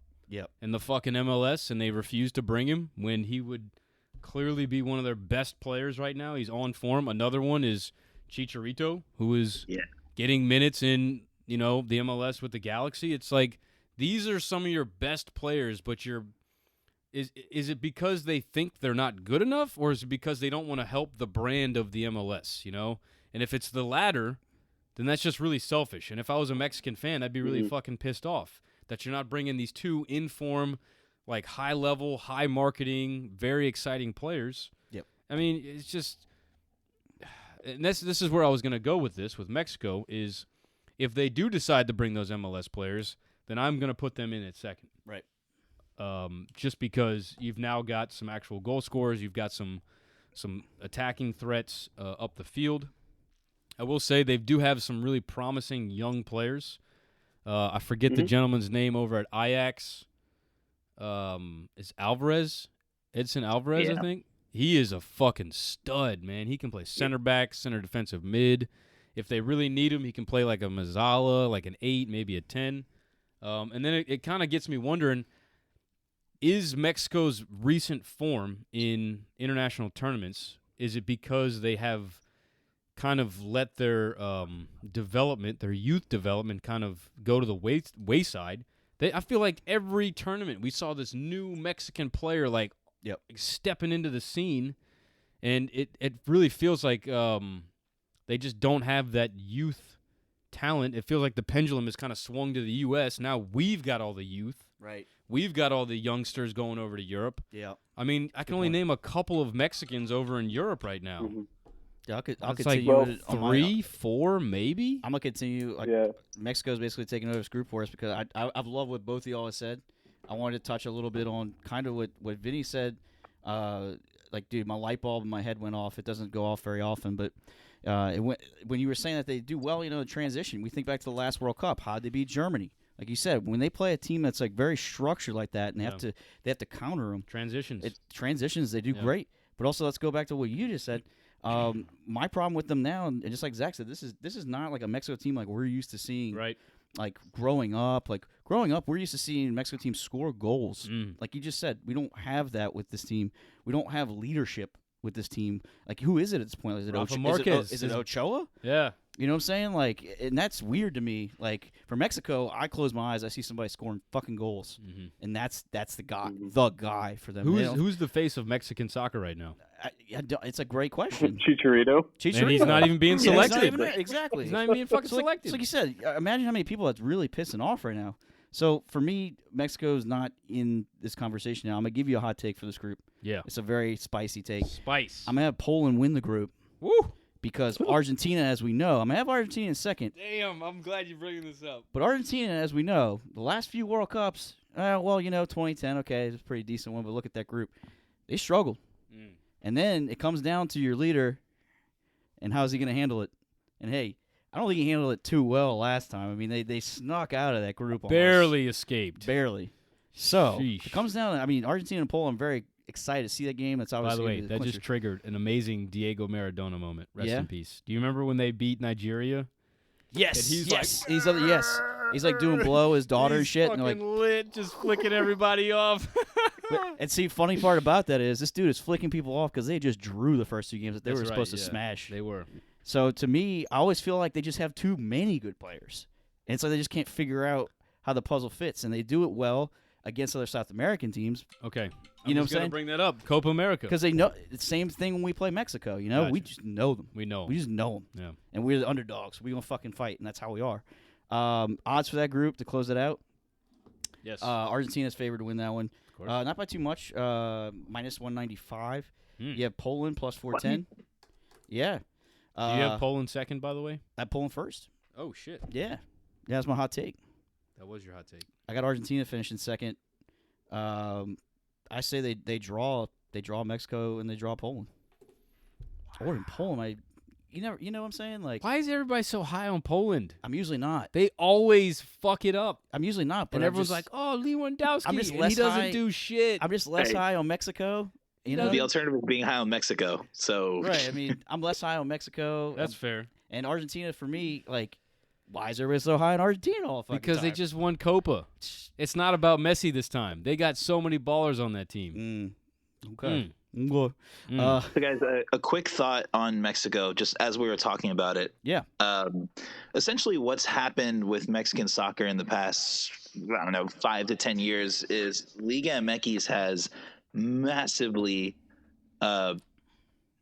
in the fucking MLS, and they refuse to bring him when he would clearly be one of their best players right now. He's on form. Another one is Chicharito, who is getting minutes in, the MLS with the Galaxy. It's like these are some of your best players, but is it because they think they're not good enough, or is it because they don't want to help the brand of the MLS, And if it's the latter, then that's just really selfish. And if I was a Mexican fan, I'd be really fucking pissed off that you're not bringing these two in-form, like high-level, high-marketing, very exciting players. Yep. I mean, it's just – and this is where I was going to go with this, with Mexico, is if they do decide to bring those MLS players, then I'm going to put them in at second. Right. Just because you've now got some actual goal scorers, you've got some attacking threats up the field. I will say they do have some really promising young players. I forget the gentleman's name over at Ajax. Is Alvarez? Edson Alvarez, I think. He is a fucking stud, man. He can play center back, center defensive mid. If they really need him, he can play like a Mazzala, like an 8, maybe a 10. And then it kind of gets me wondering, is Mexico's recent form in international tournaments, is it because they have kind of let their their youth development kind of go to the wayside? I feel like every tournament we saw this new Mexican player stepping into the scene, and it really feels like they just don't have that youth talent. It feels like the pendulum has kind of swung to the U.S. Now we've got all the youth. Right. We've got all the youngsters going over to Europe. Yeah. I mean, I can only name a couple of Mexicans over in Europe right now. Yeah, I'll it's continue. Like 3, 4, maybe. I'm gonna continue. Mexico's basically taking over this group for us because I've loved what both of y'all have said. I wanted to touch a little bit on kind of what Vinny said. Dude, my light bulb in my head went off. It doesn't go off very often, but when you were saying that they do well, the transition. We think back to the last World Cup. How'd they beat Germany? Like you said, when they play a team that's like very structured like that, and they have to counter them. Transitions. They do great. But also, let's go back to what you just said. My problem with them now, and just like Zach said, this is not like a Mexico team like we're used to seeing. Right. Like growing up, we're used to seeing Mexico teams score goals. Like you just said, we don't have that with this team. We don't have leadership with this team. Like, who is it at this point? Is it Marquez? Is it Ochoa? Yeah. You know what I'm saying? Like, and that's weird to me. Like, for Mexico, I close my eyes, I see somebody scoring fucking goals, and that's the guy for them. Who's the face of Mexican soccer right now? It's a great question. Chicharito. And he's not even being selected. Exactly. He's not even being fucking selected. So like you said, imagine how many people that's really pissing off right now. So for me, Mexico's not in this conversation now. I'm going to give you a hot take for this group. Yeah. It's a very spicy take. Spice. I'm going to have Poland win the group. Woo! Because Argentina, as we know, I'm going to have Argentina in second. Damn, I'm glad you're bringing this up. But Argentina, as we know, the last few World Cups, 2010, okay, it was a pretty decent one, but look at that group. They struggled. And then it comes down to your leader, and how's he going to handle it? And, hey, I don't think he handled it too well last time. I mean, they snuck out of that group. Barely escaped. Barely. So, Sheesh. It comes down to, Argentina and Poland, I'm very excited to see that game. That's obviously. By the way, that just triggered an amazing Diego Maradona moment. Rest in peace. Do you remember when they beat Nigeria? Yes. And he's He's like doing blow his daughter and shit. Fucking and lit, just flicking everybody off. And see, funny part about that is this dude is flicking people off because they just drew the first 2 games that they were supposed to smash. They were. So to me, I always feel like they just have too many good players, and so they just can't figure out how the puzzle fits. And they do it well against other South American teams. Okay, you know what I'm saying? Bring that up, Copa America, because they know the same thing when we play Mexico. Gotcha. We just know them. We just know them. Yeah, and we're the underdogs. We're gonna fucking fight, and that's how we are. Odds for that group to close it out. Yes. Argentina's favored to win that one. Of course. Not by too much. Minus 195. You have Poland plus 410. Yeah. Do you have Poland second, by the way? I have Poland first. Oh, shit. Yeah. That's my hot take. That was your hot take. I got Argentina finishing second. I say they draw Mexico and they draw Poland. Or in Poland, you know what I'm saying? Like, why is everybody so high on Poland? I'm usually not. They always fuck it up. I'm usually not, but and everyone's like, "Oh, Lewandowski, and he doesn't do shit." I'm just less high on Mexico. You know, the alternative is being high on Mexico. So right. I'm less high on Mexico. That's fair. And Argentina, for me, like, why is everybody so high on Argentina all the fucking Because time? they just won Copa. It's not about Messi this time. They got so many ballers on that team. Okay. So, guys, a quick thought on Mexico, just as we were talking about it. Yeah. Essentially, what's happened with Mexican soccer in the past, 5 to 10 years is Liga MX has massively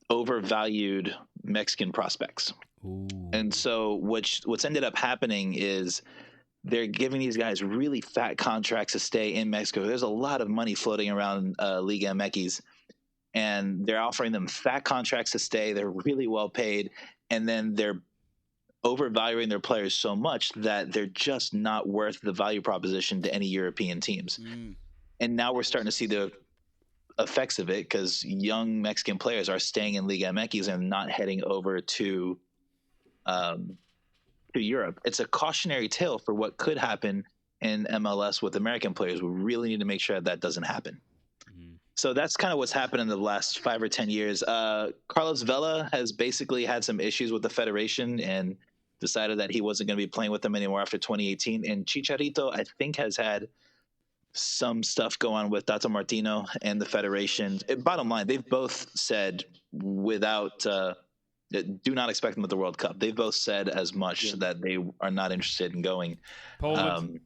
overvalued Mexican prospects. Ooh. And so what's ended up happening is they're giving these guys really fat contracts to stay in Mexico. There's a lot of money floating around Liga MX, and they're offering them fat contracts to stay. They're really well paid, and then they're overvaluing their players so much that they're just not worth the value proposition to any European teams. And now we're starting to see the effects of it because young Mexican players are staying in Liga MX and not heading over to Europe. It's a cautionary tale for what could happen in MLS with American players. We really need to make sure that doesn't happen. So that's kind of what's happened in the last 5 or 10 years. Carlos Vela has basically had some issues with the federation and decided that he wasn't going to be playing with them anymore after 2018. And Chicharito, I think, has had some stuff go on with Tata Martino and the federation. Bottom line, they've both said do not expect them at the World Cup. They've both said as much that they are not interested in going. Poland.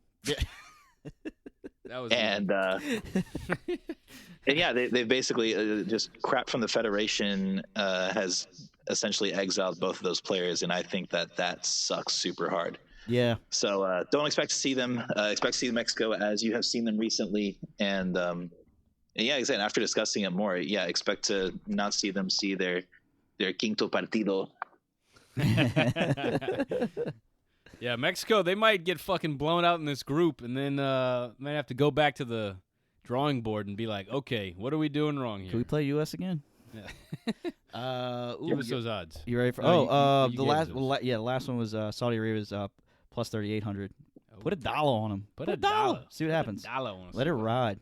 That was and yeah, they basically just crap from the federation has essentially exiled both of those players, and I think that sucks super hard. Yeah. So don't expect to see them. Expect to see Mexico as you have seen them recently, and yeah, exactly. After discussing it more, yeah, expect to not see them see their quinto partido. Yeah, Mexico, they might get fucking blown out in this group, and then might have to go back to the drawing board and be like, okay, what are we doing wrong here? Can we play U.S. again? Yeah. Give us those odds. You ready for? The last one was Saudi Arabia's plus 3,800. Oh. Put a dollar on them. Put a dollar. See what happens. On Let it ride.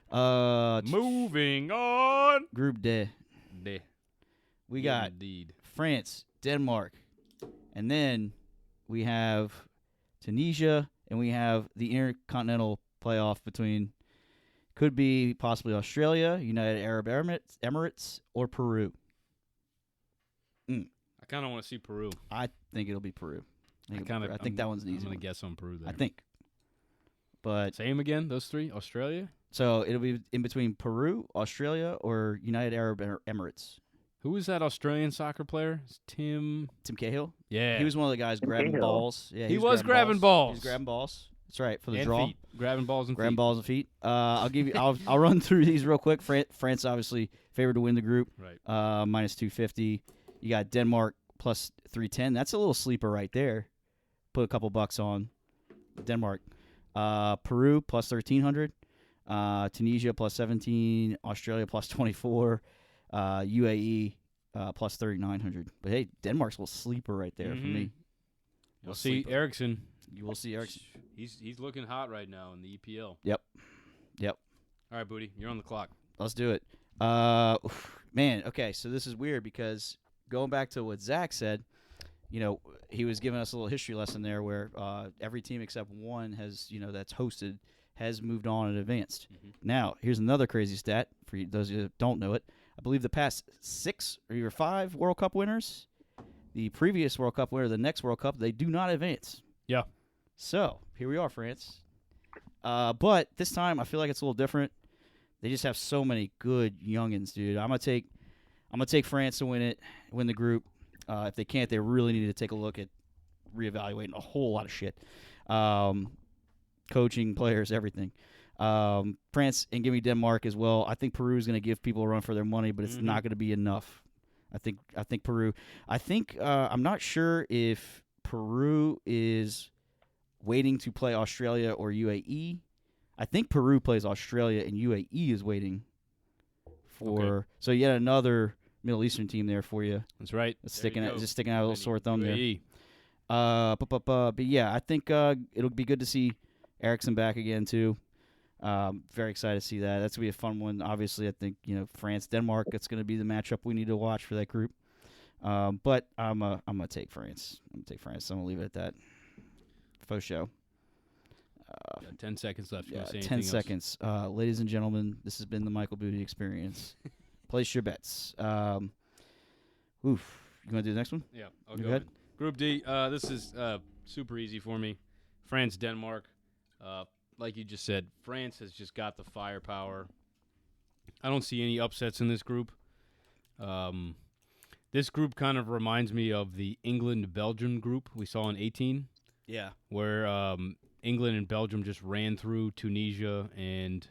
Moving on. Group D. We got Indeed. France, Denmark, and then we have Tunisia, and we have the intercontinental playoff between could be possibly Australia, United Arab Emirates, or Peru. I kind of want to see Peru. I think it'll be Peru. I think that one's an easy I'm one. going to guess on Peru there. I think. But same again, those three? Australia? So it'll be in between Peru, Australia, or United Arab Emirates. Who was that Australian soccer player? It's Tim Cahill? Yeah. He was one of the guys grabbing balls. Yeah, he was grabbing balls. He was grabbing balls. That's right, for the and draw. Feet. Grabbing balls and grabbing feet. balls and feet. I'll run through these real quick. France obviously favored to win the group. Right. Minus 250. You got Denmark plus 310. That's a little sleeper right there. Put a couple bucks on Denmark. Peru plus 1,300. Tunisia plus 17. Australia plus 24. UAE plus 3,900. But hey, Denmark's a little sleeper right there for me. You'll see Eriksson. You will see Eriksson. He's looking hot right now in the EPL. Yep. All right, Booty, you're on the clock. Let's do it. Man, okay, so this is weird because going back to what Zach said, he was giving us a little history lesson there where every team except one has, that's hosted has moved on and advanced. Now, here's another crazy stat for you, those of you that don't know it. I believe the past 6 or even 5 World Cup winners, the previous World Cup winner, the next World Cup, they do not advance. Yeah. So, here we are, France. But this time, I feel like it's a little different. They just have so many good youngins, dude. I'm gonna take France to win the group. If they can't, they really need to take a look at reevaluating a whole lot of shit. Coaching, players, everything. France, and give me Denmark as well. I think Peru is going to give people a run for their money, but it's not going to be enough. I think Peru. I'm not sure if Peru is waiting to play Australia or UAE. I think Peru plays Australia and UAE is waiting for. Okay. So yet another Middle Eastern team there for you. That's right. Just sticking out a little sore thumb UAE. There. But yeah, I think it'll be good to see Eriksson back again too. Very excited to see that. That's gonna be a fun one. Obviously, I think France, Denmark. It's gonna be the matchup we need to watch for that group. But I'm gonna take France. I'm gonna leave it at that. Faux show. 10 seconds left. You want to say 10 anything seconds. Ladies and gentlemen, this has been the Michael Booty Experience. Place your bets. You want to do the next one? Yeah, I'll go ahead. Group D. This is super easy for me. France, Denmark. Like you just said, France has just got the firepower. I don't see any upsets in this group. This group kind of reminds me of the England-Belgium group we saw in 18. Yeah. Where England and Belgium just ran through Tunisia and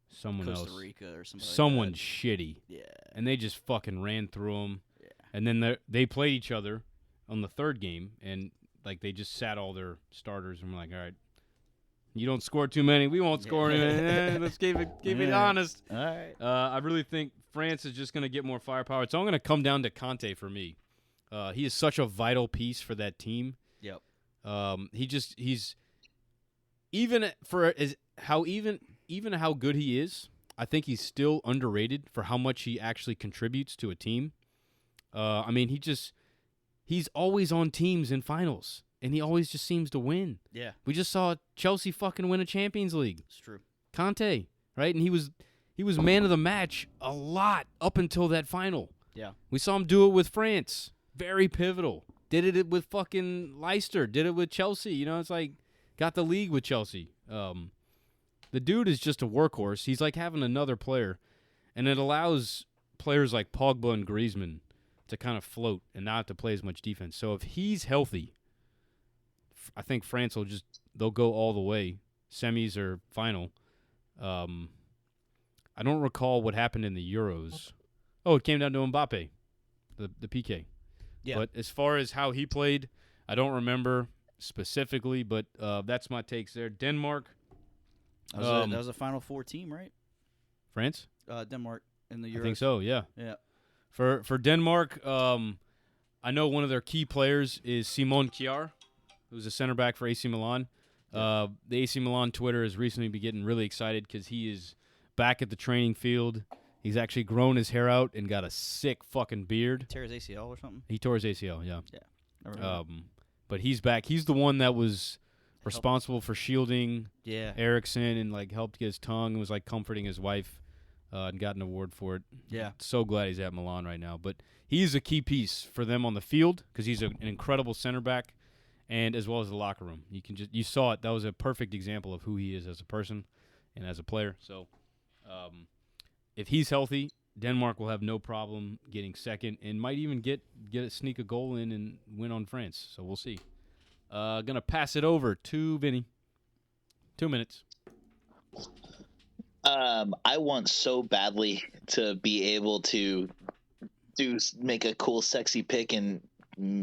someone else. Costa Rica or something Someone like that. shitty. Yeah. And they just fucking ran through them. Yeah. And then they played each other on the third game, and like they just sat all their starters and were like, all right, you don't score too many, we won't score any. Let's keep it honest. All right. I really think France is just going to get more firepower. It's all going to come down to Conte for me. He is such a vital piece for that team. Yep. He's even for how good he is, I think he's still underrated for how much he actually contributes to a team. I mean, he's always on teams in finals, and he always just seems to win. Yeah. We just saw Chelsea fucking win a Champions League. It's true. Conte, right? And he was man of the match a lot up until that final. Yeah. We saw him do it with France. Very pivotal. Did it with fucking Leicester. Did it with Chelsea. You know, it's like got the league with Chelsea. The dude is just a workhorse. He's like having another player, and it allows players like Pogba and Griezmann to kind of float and not to play as much defense. So if he's healthy, I think France they'll go all the way, semis or final. I don't recall what happened in the Euros. Oh, it came down to Mbappe, the PK. Yeah. But as far as how he played, I don't remember specifically, but that's my takes there. Denmark. That was a Final Four team, right? France? Denmark in the Euros. I think so, yeah. Yeah. For Denmark, I know one of their key players is Simon Kjaer, who's a center back for AC Milan. The AC Milan Twitter has recently been getting really excited because he is back at the training field. He's actually grown his hair out and got a sick fucking beard. Tear his ACL or something? He tore his ACL, yeah. Yeah. But he's back. He's the one that was responsible for shielding Eriksson and like helped get his tongue and was like comforting his wife and got an award for it. Yeah. So glad he's at Milan right now. But he's a key piece for them on the field because he's an incredible center back and as well as the locker room. You saw it. That was a perfect example of who he is as a person and as a player. So if he's healthy, Denmark will have no problem getting second and might even sneak a goal in and win on France. So we'll see. Gonna pass it over to Vinny. 2 minutes. I want so badly to be able to make a cool, sexy pick and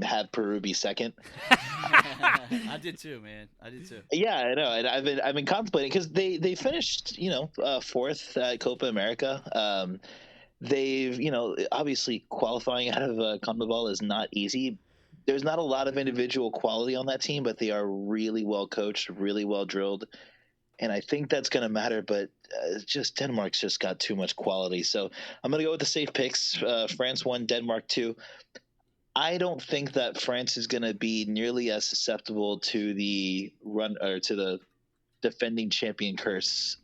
have Peru be second. I did too, man. I did too. Yeah, I know. And I've been contemplating because they finished, fourth at Copa America. They've, obviously qualifying out of CONMEBOL is not easy. There's not a lot of individual quality on that team, but they are really well coached, really well drilled. And I think that's going to matter, but Denmark's just got too much quality. So I'm going to go with the safe picks. France 1, Denmark 2. I don't think that France is going to be nearly as susceptible to the defending champion curse.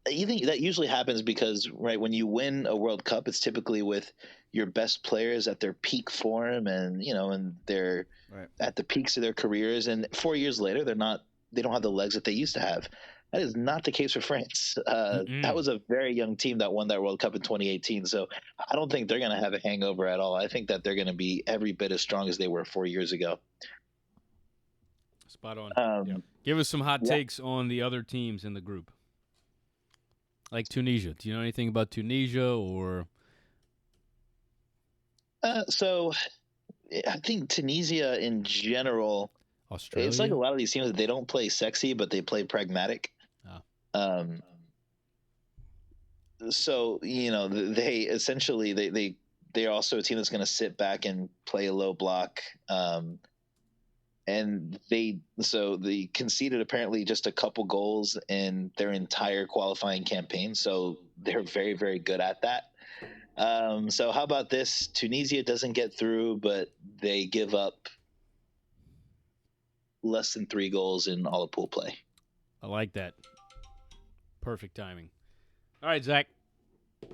You think that usually happens because, right, when you win a World Cup, it's typically with your best players at their peak form and they're at the peaks of their careers. And 4 years later, they don't have the legs that they used to have. That is not the case for France. That was a very young team that won that World Cup in 2018. So I don't think they're going to have a hangover at all. I think that they're going to be every bit as strong as they were 4 years ago. Spot on. Give us some hot takes on the other teams in the group. Like Tunisia. Do you know anything about Tunisia or? So I think Tunisia in general, Australia? It's like a lot of these teams that they don't play sexy, but they play pragmatic. So, they essentially, they're also a team that's going to sit back and play a low block. And they conceded apparently just a couple goals in their entire qualifying campaign. So they're very, very good at that. So how about this? Tunisia doesn't get through, but they give up less than 3 goals in all of pool play. I like that. Perfect timing. All right, Zach,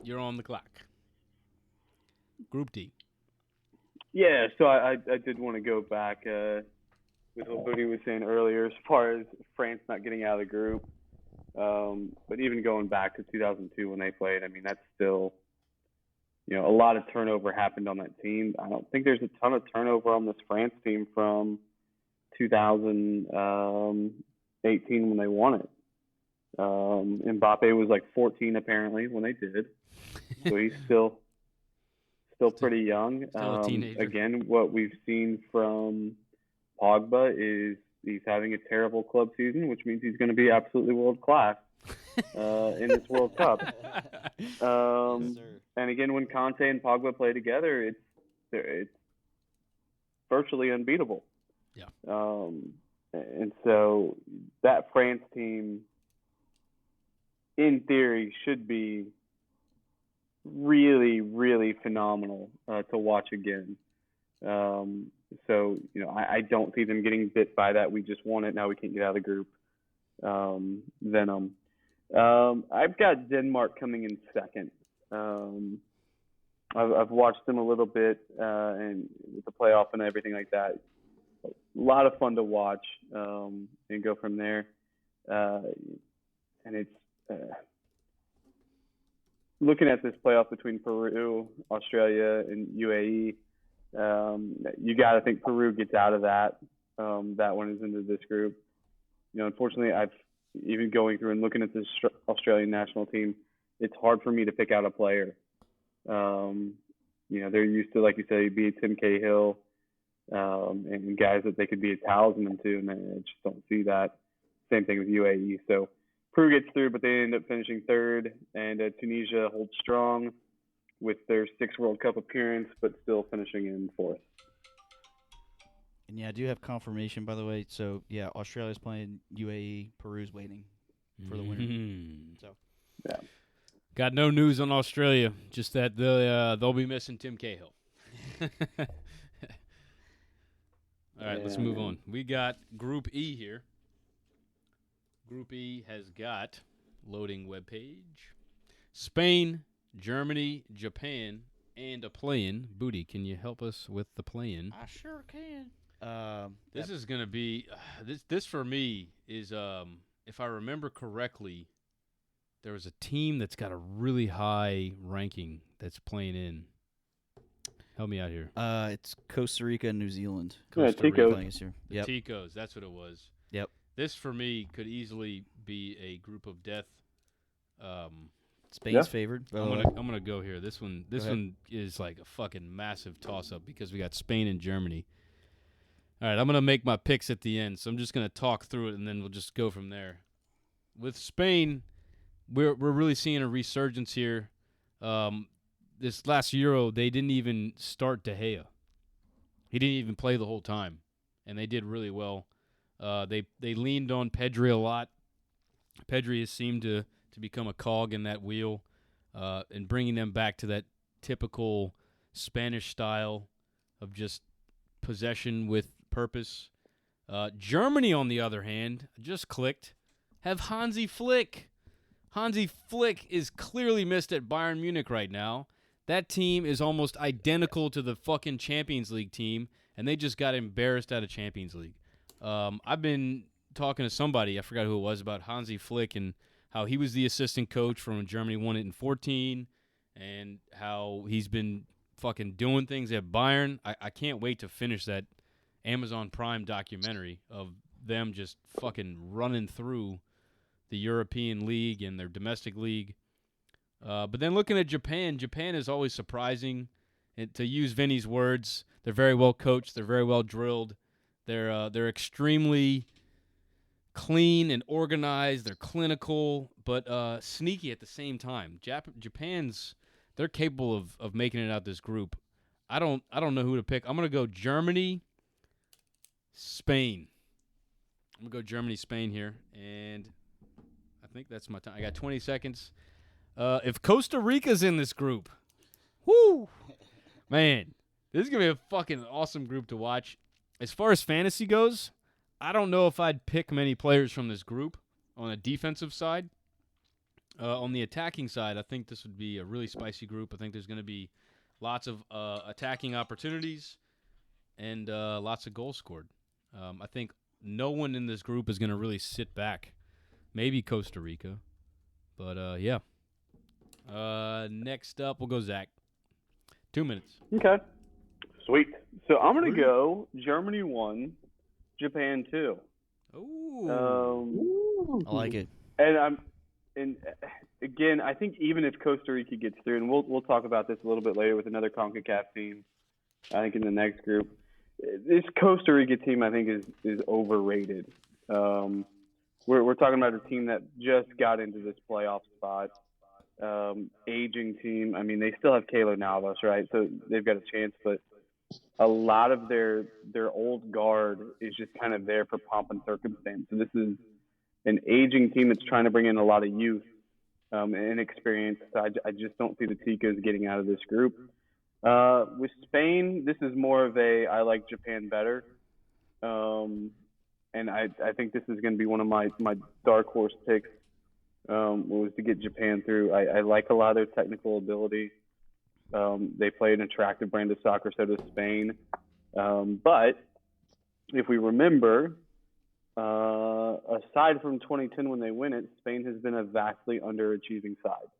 you're on the clock. Group D. Yeah, so I did want to go back with what Booty was saying earlier as far as France not getting out of the group. But even going back to 2002 when they played, I mean, that's still, a lot of turnover happened on that team. I don't think there's a ton of turnover on this France team from 2018 when they won it. Mbappe was like 14 apparently when they did, so he's still pretty young. Still a teenager. Again, what we've seen from Pogba is he's having a terrible club season, which means he's going to be absolutely world class in this World Cup. And again, when Conte and Pogba play together, it's virtually unbeatable. Yeah. And so that France team, in theory, should be really, really phenomenal to watch again. So, I don't see them getting bit by that. We just won it. Now we can't get out of the group. Venom. I've got Denmark coming in second. I've watched them a little bit and with the playoff and everything like that. A lot of fun to watch and go from there. And it's looking at this playoff between Peru, Australia, and UAE. You got to think Peru gets out of that. That one is into this group. Unfortunately, I've even going through and looking at this Australian national team, it's hard for me to pick out a player. They're used to, like you say, be a Tim Cahill and guys that they could be a talisman to, and I just don't see that. Same thing with UAE. So Peru gets through, but they end up finishing third, and Tunisia holds strong with their 6th World Cup appearance, but still finishing in 4th. And I do have confirmation, by the way. So Australia's playing UAE, Peru's waiting for the winner. So yeah. Got no news on Australia, just that they'll be missing Tim Cahill. All right, let's move on. We got Group E here. Group E has got loading webpage. Spain, Germany, Japan, and a play-in. Booty, can you help us with the play-in? I sure can. This is going to be this for me is if I remember correctly, there was a team that's got a really high ranking that's playing in. Help me out here. It's Costa Rica and New Zealand. Costa Rica. Yep. Ticos, that's what it was. Yep. This for me could easily be a group of death. Spain's favored. I'm gonna go here. This one is like a fucking massive toss up because we got Spain and Germany. All right, I'm gonna make my picks at the end, so I'm just gonna talk through it and then we'll just go from there. With Spain, we're really seeing a resurgence here. This last Euro, they didn't even start De Gea. He didn't even play the whole time, and they did really well. They leaned on Pedri a lot. Pedri has seemed to become a cog in that wheel, and bringing them back to that typical Spanish style of just possession with purpose. Germany, on the other hand, just clicked, have Hansi Flick. Hansi Flick is clearly missed at Bayern Munich right now. That team is almost identical to the fucking Champions League team, and they just got embarrassed out of Champions League. I've been talking to somebody, I forgot who it was, about Hansi Flick and how he was the assistant coach from when Germany won it in 2014, and how he's been fucking doing things at Bayern. I can't wait to finish that Amazon Prime documentary of them just fucking running through the European League and their domestic league. But then looking at Japan is always surprising. And to use Vinny's words, they're very well coached. They're very well drilled. They're extremely clean and organized. They're clinical, but sneaky at the same time. They're capable of making it out this group. I don't know who to pick. I'm gonna go Germany, Spain. I'm gonna go Germany, Spain here, and I think that's my time. I got 20 seconds. If Costa Rica's in this group, Whoo! Man, this is going to be a fucking awesome group to watch. As far as fantasy goes, I don't know if I'd pick many players from this group on the defensive side. On the attacking side, I think this would be a really spicy group. I think there's going to be lots of attacking opportunities and lots of goals scored. I think no one in this group is going to really sit back. Maybe Costa Rica. But, yeah. Next up, we'll go Zach. 2 minutes. Okay. Sweet. So I'm going to go Germany 1, Japan 2. Ooh. I like it. And again, I think even if Costa Rica gets through, and we'll talk about this a little bit later with another CONCACAF team, I think in the next group, this Costa Rica team I think is overrated. We're talking about a team that just got into this playoff spot. Aging team. I mean, they still have Keylor Navas, right? So they've got a chance, but a lot of their old guard is just kind of there for pomp and circumstance. So this is an aging team that's trying to bring in a lot of youth and experience. So I just don't see the Ticos getting out of this group. With Spain, this is more of I like Japan better. And I think this is going to be one of my dark horse picks. Was to get Japan through. I like a lot of their technical ability. They play an attractive brand of soccer, so does Spain. But if we remember, aside from 2010 when they win it, Spain has been a vastly underachieving side.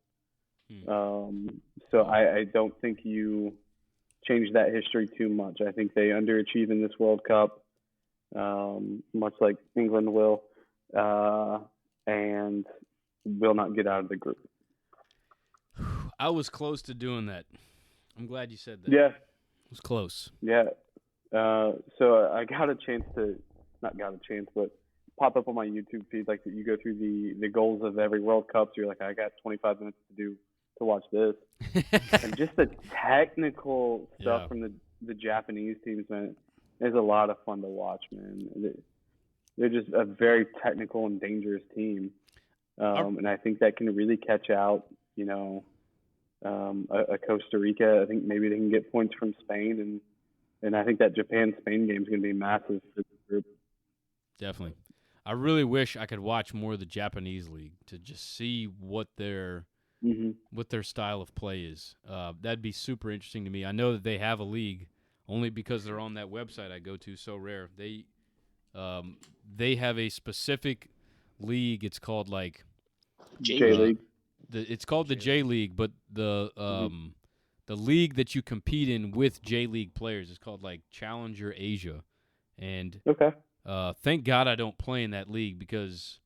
So I don't think you change that history too much. I think they underachieve in this World Cup, much like England will, and will not get out of the group. I was close to doing that. I'm glad you said that. Yeah. It was close. Yeah. So I got a chance but pop up on my YouTube feed, like you go through the goals of every World Cup. So you're like, I got 25 minutes to watch this. And just the technical stuff from the Japanese teams, man, is a lot of fun to watch, man. They're just a very technical and dangerous team. And I think that can really catch out, a Costa Rica. I think maybe they can get points from Spain, and I think that Japan-Spain game is going to be massive for the group. Definitely. I really wish I could watch more of the Japanese league to just see what their style of play is. That'd be super interesting to me. I know that they have a league only because they're on that website I go to, So Rare. They have a specific league. It's called like J-League. It's called the J-League, but the league that you compete in with J-League players is called like Challenger Asia. And thank God I don't play in that league because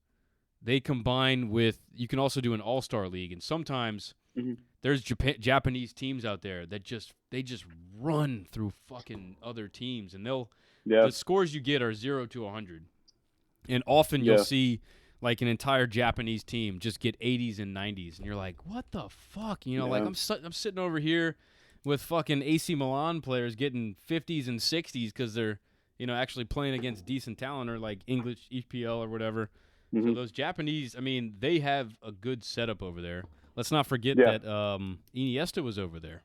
they combine with – you can also do an all-star league. And sometimes there's Japanese teams out there that they just run through fucking other teams. And the scores you get are 0 to 100. And often you'll see – like an entire Japanese team just get 80s and 90s, and you're like, what the fuck? Like I'm sitting over here with fucking AC Milan players getting 50s and 60s because they're, actually playing against decent talent or like English EPL or whatever. So those Japanese, I mean, they have a good setup over there. Let's not forget that Iniesta was over there.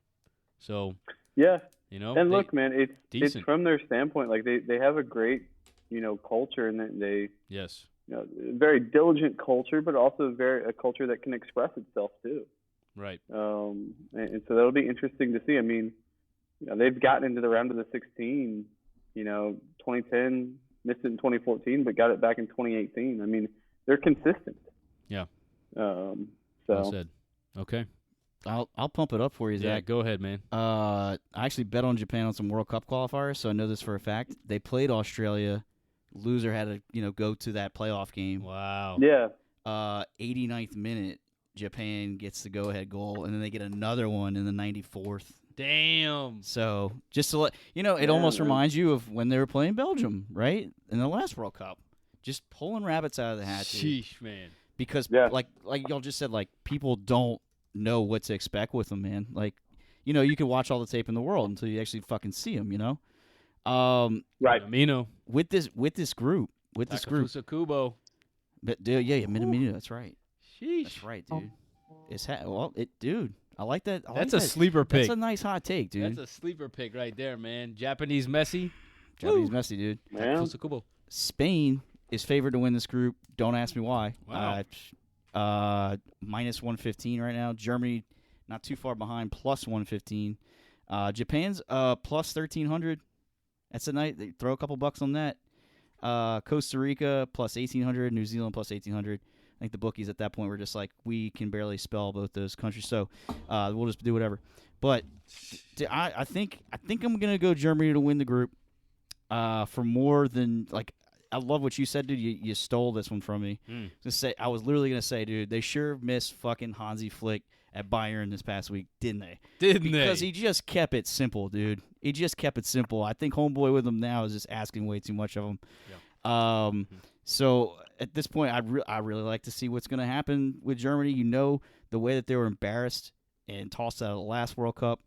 So and look, man, it's from their standpoint, like they have a great, culture, and they very diligent culture, but also a culture that can express itself too. Right. And so that'll be interesting to see. I mean, they've gotten into the round of the 16, 2010, missed it in 2014, but got it back in 2018. I mean, they're consistent. Yeah. So. Well said. Okay. I'll pump it up for you, Zach. Yeah, go ahead, man. I actually bet on Japan on some World Cup qualifiers, so I know this for a fact. They played Australia. Loser had to, go to that playoff game. Wow. Yeah. 89th minute, Japan gets the go-ahead goal, and then they get another one in the 94th. Damn. So just to let it almost reminds you of when they were playing Belgium, right, in the last World Cup, just pulling rabbits out of the hat. Sheesh, man. Because like y'all just said, like people don't know what to expect with them, man. Like, you can watch all the tape in the world until you actually fucking see them, Right. Amino. With this group. Takafusa Kubo. But Minamino, that's right. Sheesh. That's right, dude. Dude, I like that. That's a sleeper pick. That's a nice hot take, dude. That's a sleeper pick right there, man. Japanese Messi. Japanese Messi, dude. Yeah. Spain is favored to win this group. Don't ask me why. Wow. Minus 115 right now. Germany not too far behind, plus 115. Japan's plus 1,300. That's a night. They throw a couple bucks on that. Costa Rica plus 1,800. New Zealand plus 1,800. I think the bookies at that point were just like, we can barely spell both those countries, so we'll just do whatever. But I think I'm gonna go Germany to win the group. For more than like, I love what you said, dude. You stole this one from me. I was literally gonna say, dude, they sure missed fucking Hansi Flick at Bayern this past week, didn't they? Because he just kept it simple, dude. He just kept it simple. I think homeboy with him now is just asking way too much of him. Yeah. So at this point, I really like to see what's going to happen with Germany. You know, the way that they were embarrassed and tossed out of the last World Cup,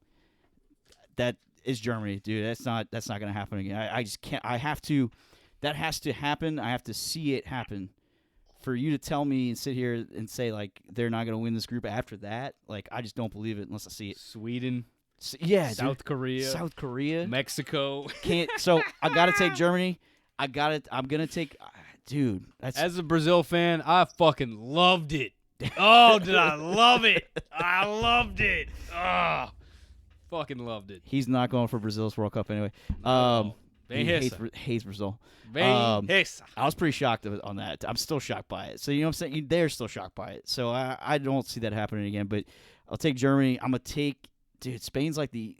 that is Germany, dude. That's not going to happen again. I just can't. That has to happen. I have to see it happen. For you to tell me and sit here and say, like, they're not going to win this group after that, like, I just don't believe it unless I see it. Sweden. Yeah, South Korea. Mexico. So I got to take Germany. I'm going to take... Dude, as a Brazil fan, I fucking loved it. Oh, did I love it? I loved it. Oh, fucking loved it. He's not going for Brazil's World Cup anyway. He hates Brazil. I was pretty shocked on that. I'm still shocked by it. So you know what I'm saying? They're still shocked by it. So I don't see that happening again. But I'll take Germany. I'm gonna take, dude. Spain's like the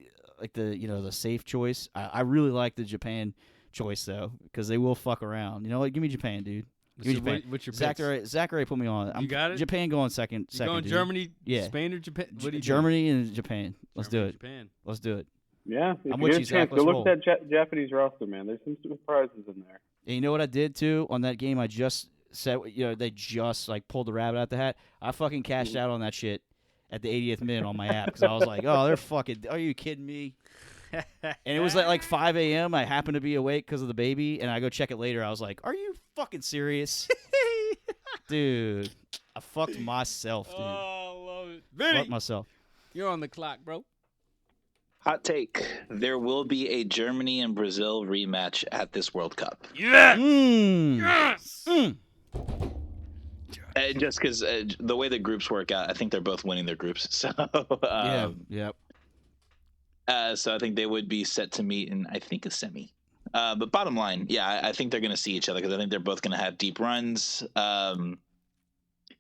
the safe choice. I really like the Japan choice though, because they will fuck around. You know what? Give me Japan, dude. What's your picks? Zachary put me on. You got it? Japan going second. You going dude. Germany, yeah. Spain, or Japan? What do you Germany and Japan. Let's do it. Japan. Let's do it. Yeah. If I'm you with get you, a Zach. chance, go Let's look roll. at that Japanese roster, man. There's some surprises in there. And you know what I did too on that game? I just said, they just like pulled the rabbit out the hat. I fucking cashed out on that shit at the 80th minute on my app because I was like, oh, they're fucking. Are you kidding me? And it was like 5 a.m. I happened to be awake because of the baby, and I go check it later. I was like, are you fucking serious? Dude, I fucked myself, dude. Oh, I love it. Vinny, fucked myself. You're on the clock, bro. Hot take. There will be a Germany and Brazil rematch at this World Cup. Yeah. Yes. Just because the way the groups work out, I think they're both winning their groups. So Yep. So I think they would be set to meet in, I think, a semi. But bottom line, yeah, I think they're going to see each other because I think they're both going to have deep runs.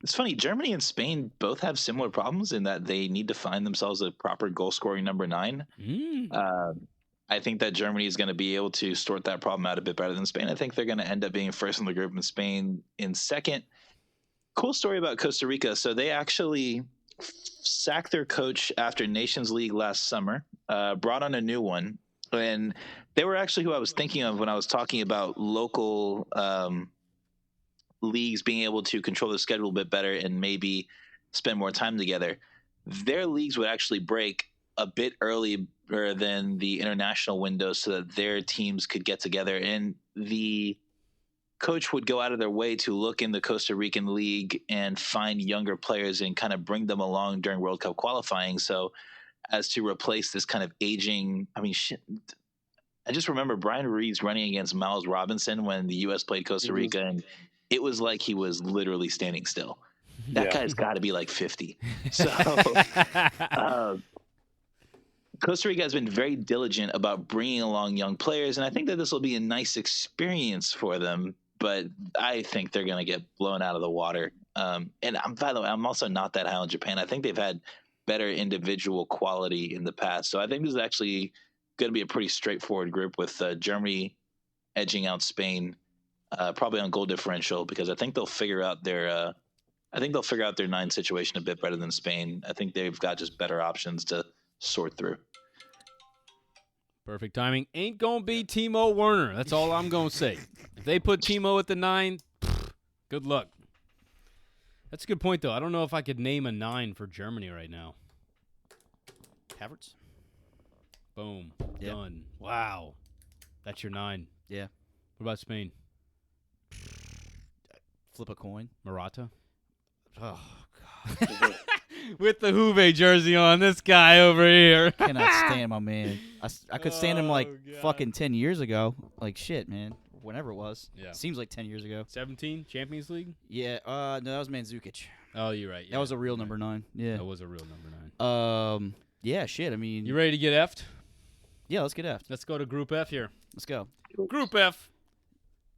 It's funny, Germany and Spain both have similar problems in that they need to find themselves a proper goal-scoring number 9. I think that Germany is going to be able to sort that problem out a bit better than Spain. I think they're going to end up being first in the group and Spain in second. Cool story about Costa Rica. So they actually sacked their coach after Nations League last summer, brought on a new one. And they were actually who I was thinking of when I was talking about local leagues being able to control their schedule a bit better and maybe spend more time together. Their leagues would actually break a bit earlier than the international window so that their teams could get together. And the coach would go out of their way to look in the Costa Rican league and find younger players and kind of bring them along during World Cup qualifying. So as to replace this kind of aging, shit. I just remember Brian Ruiz running against Miles Robinson when the U.S. played Costa Rica, and it was like he was literally standing still. That guy's got to be like 50. So Costa Rica has been very diligent about bringing along young players, and I think that this will be a nice experience for them, but I think they're going to get blown out of the water. And by the way, I'm also not that high on Japan. I think they've had better individual quality in the past. So I think this is actually going to be a pretty straightforward group with Germany edging out Spain, probably on goal differential, because I think they'll figure out their 9 situation a bit better than Spain. I think they've got just better options to sort through. Perfect timing. Ain't gonna be Timo Werner. That's all I'm gonna say. If they put Timo at the 9, good luck. That's a good point, though. I don't know if I could name a 9 for Germany right now. Havertz? Boom. Yep. Done. Wow. That's your 9. Yeah. What about Spain? Flip a coin. Morata? Oh, God. With the Juve jersey on, this guy over here. Cannot stand my man. I could stand him like God. fucking 10 years ago. Like shit, man. Whenever it was. Yeah. Seems like 10 years ago. 17 Champions League. Yeah. No, that was Mandzukic. Oh, you're right. Yeah. That was a real number 9. Yeah. That was a real number 9. Yeah. Shit. I mean. You ready to get F'd? Yeah. Let's get F. Let's go to Group F here. Let's go. Group F.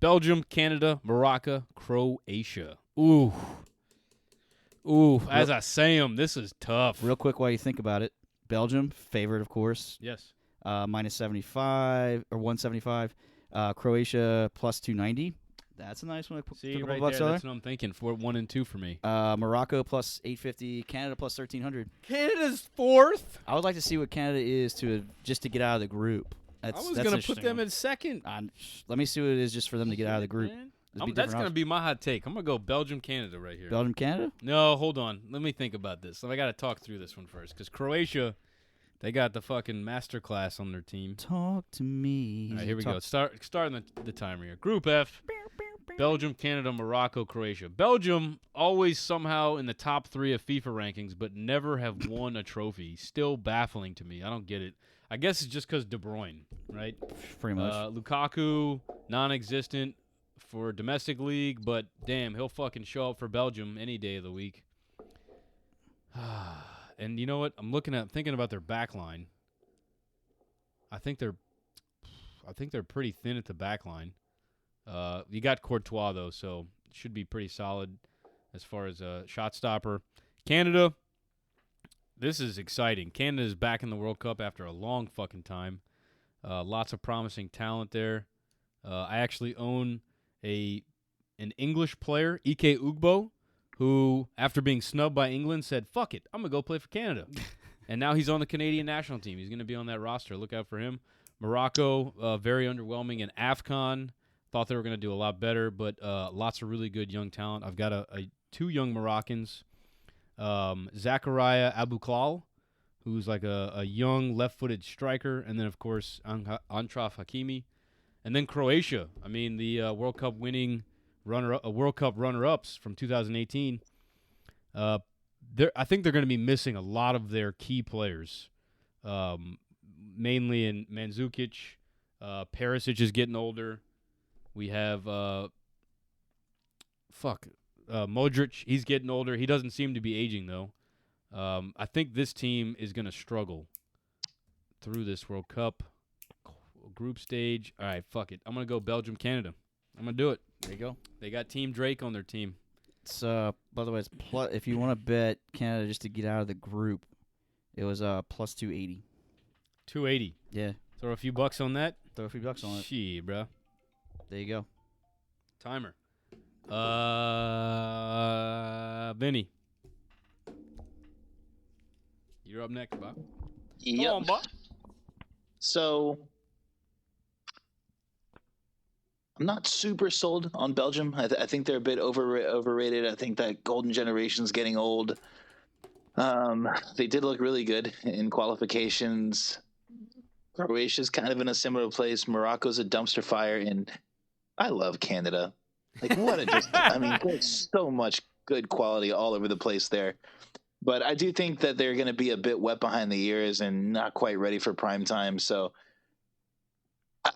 Belgium, Canada, Morocco, Croatia. Ooh. As I say them, this is tough. Real quick while you think about it. Belgium, favorite, of course. Yes. Minus 75 or 175. Croatia plus 290. That's a nice one. See, right there, that's what I'm thinking. 1 and 2 for me. Morocco plus 850. Canada plus 1,300. Canada's 4th? I would like to see what Canada is just to get out of the group. I was going to put them in second. Let me see what it is just for them to get out of the group. That's going to be my hot take. I'm going to go Belgium, Canada right here. Belgium, Canada? No, hold on. Let me think about this. I got to talk through this one first because Croatia, they got the fucking masterclass on their team. Talk to me. All right, here we go. Starting the timer here. Group F, Belgium, Canada, Morocco, Croatia. Belgium always somehow in the top 3 of FIFA rankings, but never have won a trophy. Still baffling to me. I don't get it. I guess it's just because De Bruyne, right? Pretty much. Lukaku, non-existent for domestic league, but damn, he'll fucking show up for Belgium any day of the week. And you know what? I'm thinking about their back line. I think they're pretty thin at the back line. You got Courtois though, so it should be pretty solid as far as a shot stopper. Canada. This is exciting. Canada is back in the World Cup after a long fucking time. Lots of promising talent there. I actually own an English player, Ike Ugbo, who, after being snubbed by England, said, fuck it, I'm going to go play for Canada. And now he's on the Canadian national team. He's going to be on that roster. Look out for him. Morocco, very underwhelming in AFCON. Thought they were going to do a lot better, but lots of really good young talent. I've got 2 young Moroccans. Zakaria Abouklal, who's like a young left-footed striker, and then, of course, Antraf Hakimi. And then Croatia. I mean, the World Cup winning World Cup runner-ups from 2018. I think they're going to be missing a lot of their key players, mainly in Mandzukic. Perisic is getting older. We have Modric. He's getting older. He doesn't seem to be aging though. I think this team is going to struggle through this World Cup group stage. All right, fuck it. I'm going to go Belgium, Canada. I'm going to do it. There you go. They got Team Drake on their team. It's by the way, it's if you want to bet Canada just to get out of the group, it was plus 280. 280. Yeah. Throw a few bucks on that. Throw a few bucks on it. Shit, bro. There you go. Timer. Vinny. You're up next, Bob. Yep. Come on, Bob. So I'm not super sold on Belgium. I think they're a bit overrated. I think that golden generation's getting old. They did look really good in qualifications. Croatia's kind of in a similar place. Morocco's a dumpster fire, and I love Canada. Like, there's so much good quality all over the place there. But I do think that they're going to be a bit wet behind the ears and not quite ready for prime time. So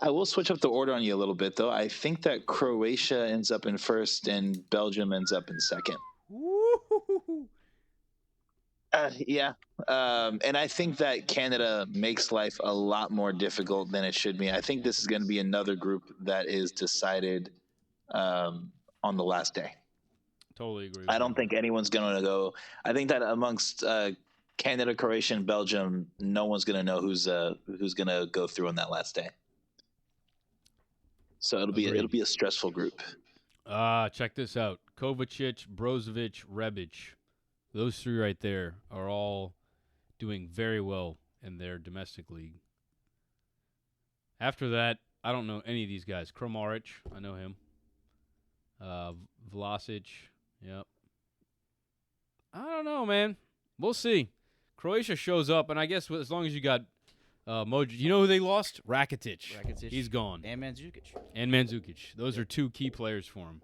I will switch up the order on you a little bit, though. I think that Croatia ends up in first and Belgium ends up in second. Woo-hoo-hoo-hoo. Yeah. And I think that Canada makes life a lot more difficult than it should be. I think this is going to be another group that is decided on the last day. Totally agree. I don't think anyone's going to go. I think that amongst Canada, Croatia, and Belgium, no one's going to know who's going to go through on that last day. So it'll be a stressful group. Check this out: Kovacic, Brozovic, Rebic. Those 3 right there are all doing very well in their domestic league. After that, I don't know any of these guys. Kramaric, I know him. Vlasic, yep. I don't know, man. We'll see. Croatia shows up, and I guess as long as you got Modric. You know who they lost? Rakitic. He's gone. And Mandzukic. Those are 2 key players for him.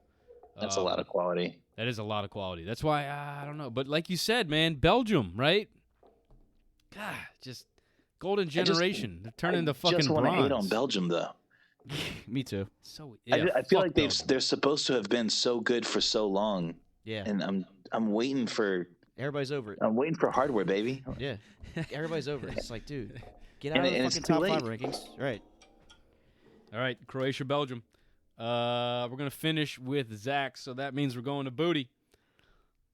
That's a lot of quality. That is a lot of quality. That's why I don't know. But like you said, man, Belgium, right? God, just golden generation. They're turning into fucking just want to bronze. hate on Belgium, though. Me too. So yeah, I feel like Belgium. they're supposed to have been so good for so long. Yeah. And I'm waiting for Everybody's over it. I'm waiting for hardware, baby. Yeah. Everybody's over it. It's like, dude, get out of the it's fucking too top late. 5 rankings. Right. All right, Croatia, Belgium. We're gonna finish with Zach, so that means we're going to Booty.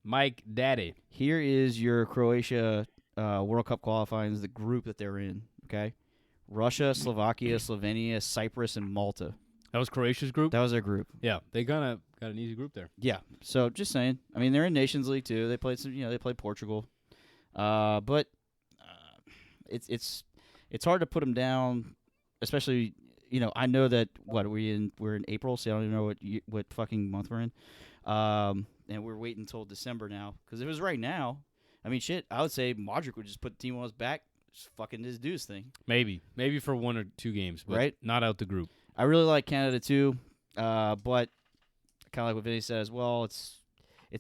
Mike Daddy. Here is your Croatia World Cup qualifying, the group that they're in, okay? Russia, Slovakia, Slovenia, Cyprus, and Malta. That was Croatia's group? That was their group. Yeah, they got an easy group there. Yeah. So just saying. I mean, they're in Nations League too. They played they played Portugal. But it's hard to put them down, especially, I know that we're in April, so I don't even know what fucking month we're in. And we're waiting until December now, because if it was right now, I mean, shit, I would say Modric would just put the team on his back, just fucking just do his thing. Maybe for 1 or 2 games, but right? Not out the group. I really like Canada too, but kind of like what Vinny says. Well, it's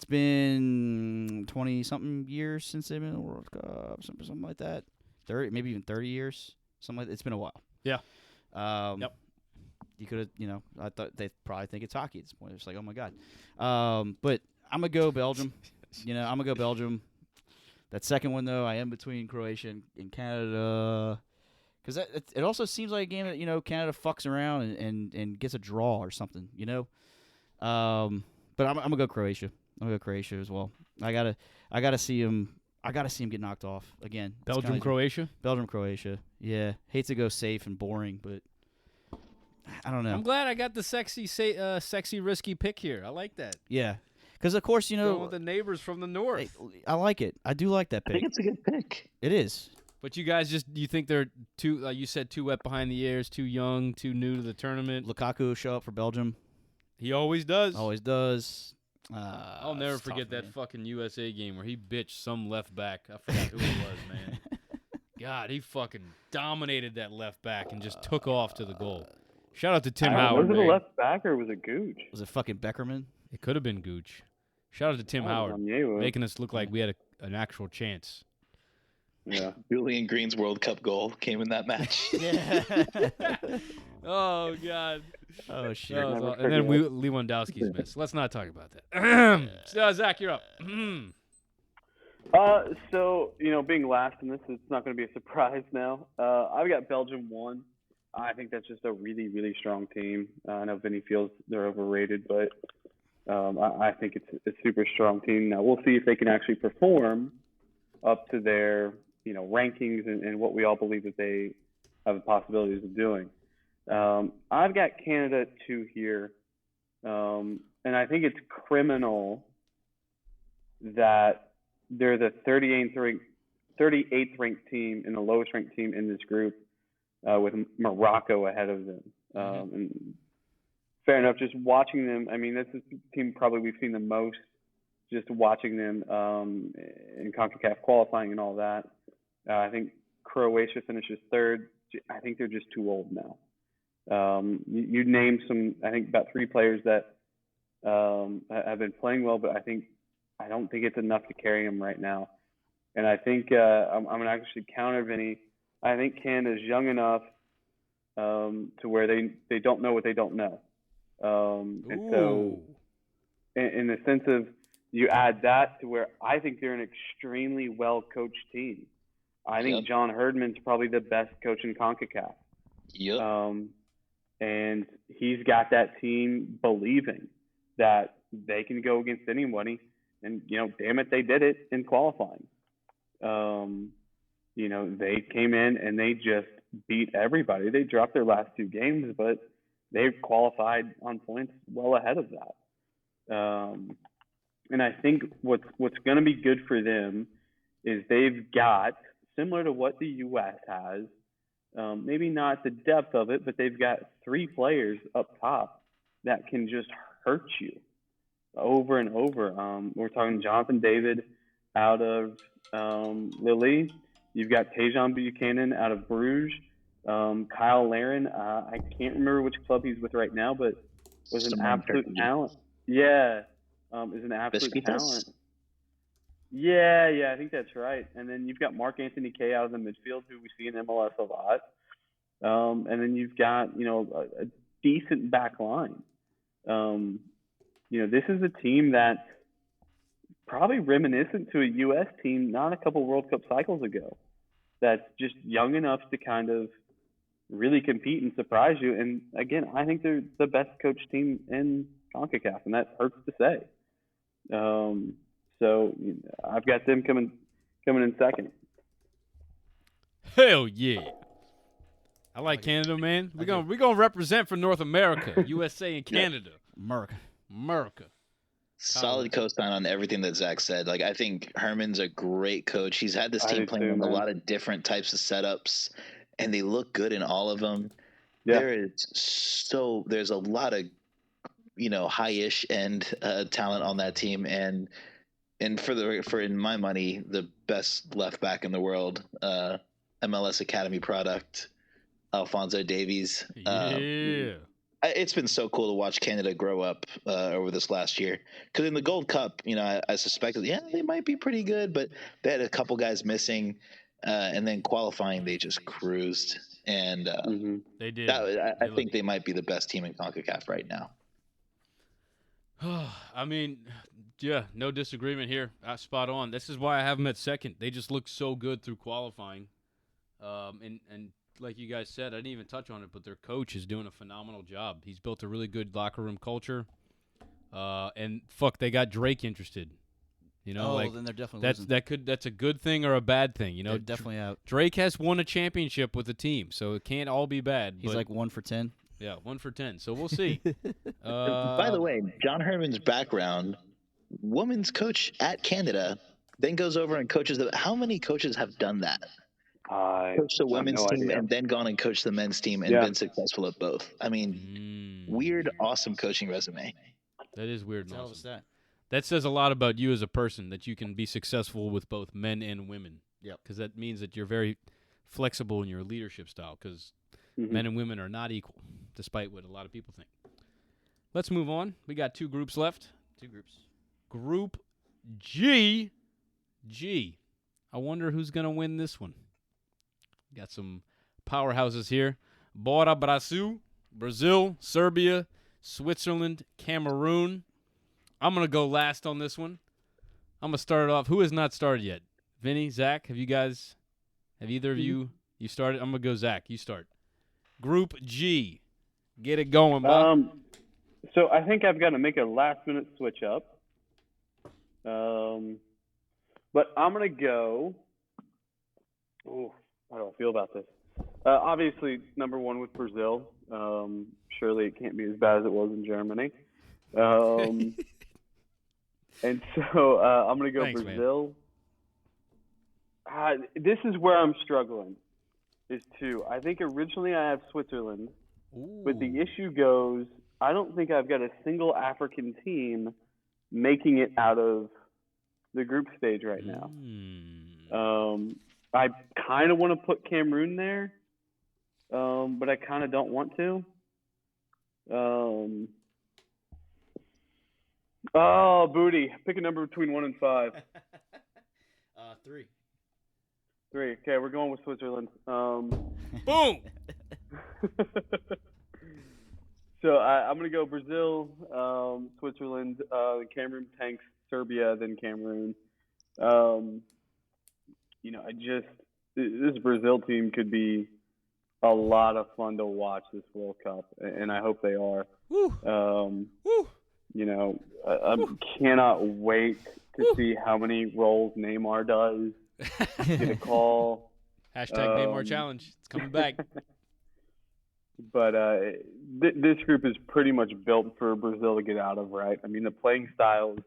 been 20-something years since they've been in the World Cup, something like that. 30, maybe even 30 years, something like that. It's been a while. Yeah. Yep. You could have, I thought they probably think it's hockey at this point. It's like, oh my god. But I'm gonna go Belgium. I'm gonna go Belgium. That second one though, I am between Croatia and Canada. Because it also seems like a game that, Canada fucks around and gets a draw or something, But I'm gonna go Croatia. I'm gonna go Croatia as well. I gotta see him. I gotta see him get knocked off again. Belgium, Croatia. Belgium, Croatia. Yeah, hate to go safe and boring, but I don't know. I'm glad I got the sexy, risky pick here. I like that. Yeah, because of course Going with the neighbors from the north. I like it. I do like that pick. I think it's a good pick. It is. But you guys you think they're too? You said too wet behind the ears, too young, too new to the tournament. Lukaku will show up for Belgium. He always does. Always does. I'll never forget that fucking USA game where he bitched some left back. I forgot who it was, man. God, he fucking dominated that left back and just took off to the goal. Shout out to Tim Howard. Was it a man. left back or was it Gooch? Was it fucking Beckerman? It could have been Gooch. Shout out to Tim Howard, making us look like we had an actual chance. Yeah. Julian Green's World Cup goal came in that match. Yeah. Oh, God. Oh, shit. And then Lewandowski's miss. Let's not talk about that. So, Zach, you're up. So, being last in this, it's not going to be a surprise now. I've got Belgium 1. I think that's just a really, really strong team. I know Vinny feels they're overrated, but I think it's a super strong team. Now, we'll see if they can actually perform up to their, rankings and what we all believe that they have the possibilities of doing. I've got Canada 2 here, and I think it's criminal that they're the 38th ranked team and the lowest ranked team in this group, with Morocco ahead of them. And fair enough, just watching them, I mean, this is the team probably we've seen the most, just watching them in CONCACAF qualifying and all that. I think Croatia finishes 3rd. I think they're just too old now. You named some, I think about 3 players that have been playing well, but I don't think it's enough to carry them right now. And I think I'm going to actually counter Vinny. I think Canada's young enough to where they don't know what they don't know. And so in the sense of you add that to where I think they're an extremely well-coached team. I think John Herdman's probably the best coach in CONCACAF. Yep. And he's got that team believing that they can go against anybody. And, damn it, they did it in qualifying. They came in and they just beat everybody. They dropped their last 2 games, but they qualified on points well ahead of that. And I think what's going to be good for them is they've got, similar to what the U.S. has, maybe not the depth of it, but they've got 3 players up top that can just hurt you over and over. We're talking Jonathan David out of Lille. You've got Tejan Buchanan out of Bruges. Kyle Larin, I can't remember which club he's with right now, but was an absolute talent. Yeah. is an absolute Besiktas? talent. Yeah, I think that's right. And then you've got Mark Anthony Kaye out of the midfield, who we see in MLS a lot. And then you've got, a decent back line. This is a team that's probably reminiscent to a U.S. team not a couple World Cup cycles ago. That's just young enough to kind of really compete and surprise you. And again, I think they're the best coached team in CONCACAF, and that hurts to say. So I've got them coming in second. Hell yeah. I like Canada, man. We're gonna represent for North America, USA and Canada. America. Solid cosign on everything that Zach said. Like, I think Herman's a great coach. He's had this team playing in a lot of different types of setups, and they look good in all of them. Yeah. There's a lot of high-ish end talent on that team, and for in my money, the best left back in the world, MLS Academy product, Alphonso Davies. Yeah. It's been so cool to watch Canada grow up over this last year. Because in the Gold Cup, I suspected, they might be pretty good, but they had a couple guys missing, and then qualifying they just cruised, and they did. I think they might be the best team in CONCACAF right now. I mean, yeah, no disagreement here. Spot on. This is why I have them at second. They just look so good through qualifying, and like you guys said, I didn't even touch on it, but their coach is doing a phenomenal job. He's built a really good locker room culture, and they got Drake interested. Then they're definitely losing. That's a good thing or a bad thing. They're definitely out. Drake has won a championship with the team, so it can't all be bad. He's like 1 for 10. Yeah, 1 for 10. So we'll see. By the way, John Herman's background, women's coach at Canada, then goes over and coaches how many coaches have done that? Coached the women's team and then gone and coached the men's team and been successful at both. I mean, weird, awesome coaching resume. That is weird. That says a lot about you as a person, that you can be successful with both men and women. Yeah, because that means that you're very flexible in your leadership style, because men and women are not equal, despite what a lot of people think. Let's move on. We got 2 groups left. 2 groups. Group G. I wonder who's going to win this one. Got some powerhouses here. Bora Brazil, Serbia, Switzerland, Cameroon. I'm going to go last on this one. I'm going to start it off. Who has not started yet? Vinny, Zach, have either of you started? I'm going to go Zach. You start. Group G. Get it going, Bob. So I think I've got to make a last-minute switch up. But I'm going to go how do I feel about this? Obviously, number 1 with Brazil. Surely it can't be as bad as it was in Germany. And so I'm going to go Brazil. This is where I'm struggling. I think originally I have Switzerland. Ooh. But the issue goes, I don't think I've got a single African team making it out of the group stage right now. I kind of want to put Cameroon there, but I kind of don't want to. Booty. Pick a number between 1 and 5. 3. 3. Okay, we're going with Switzerland. Boom! So I'm going to go Brazil, Switzerland, Cameroon tanks Serbia, then Cameroon. This Brazil team could be a lot of fun to watch this World Cup, and I hope they are. Woo. I cannot wait to see how many roles Neymar does. Get a call. Hashtag Neymar challenge. It's coming back. But this group is pretty much built for Brazil to get out of, right? I mean, the playing styles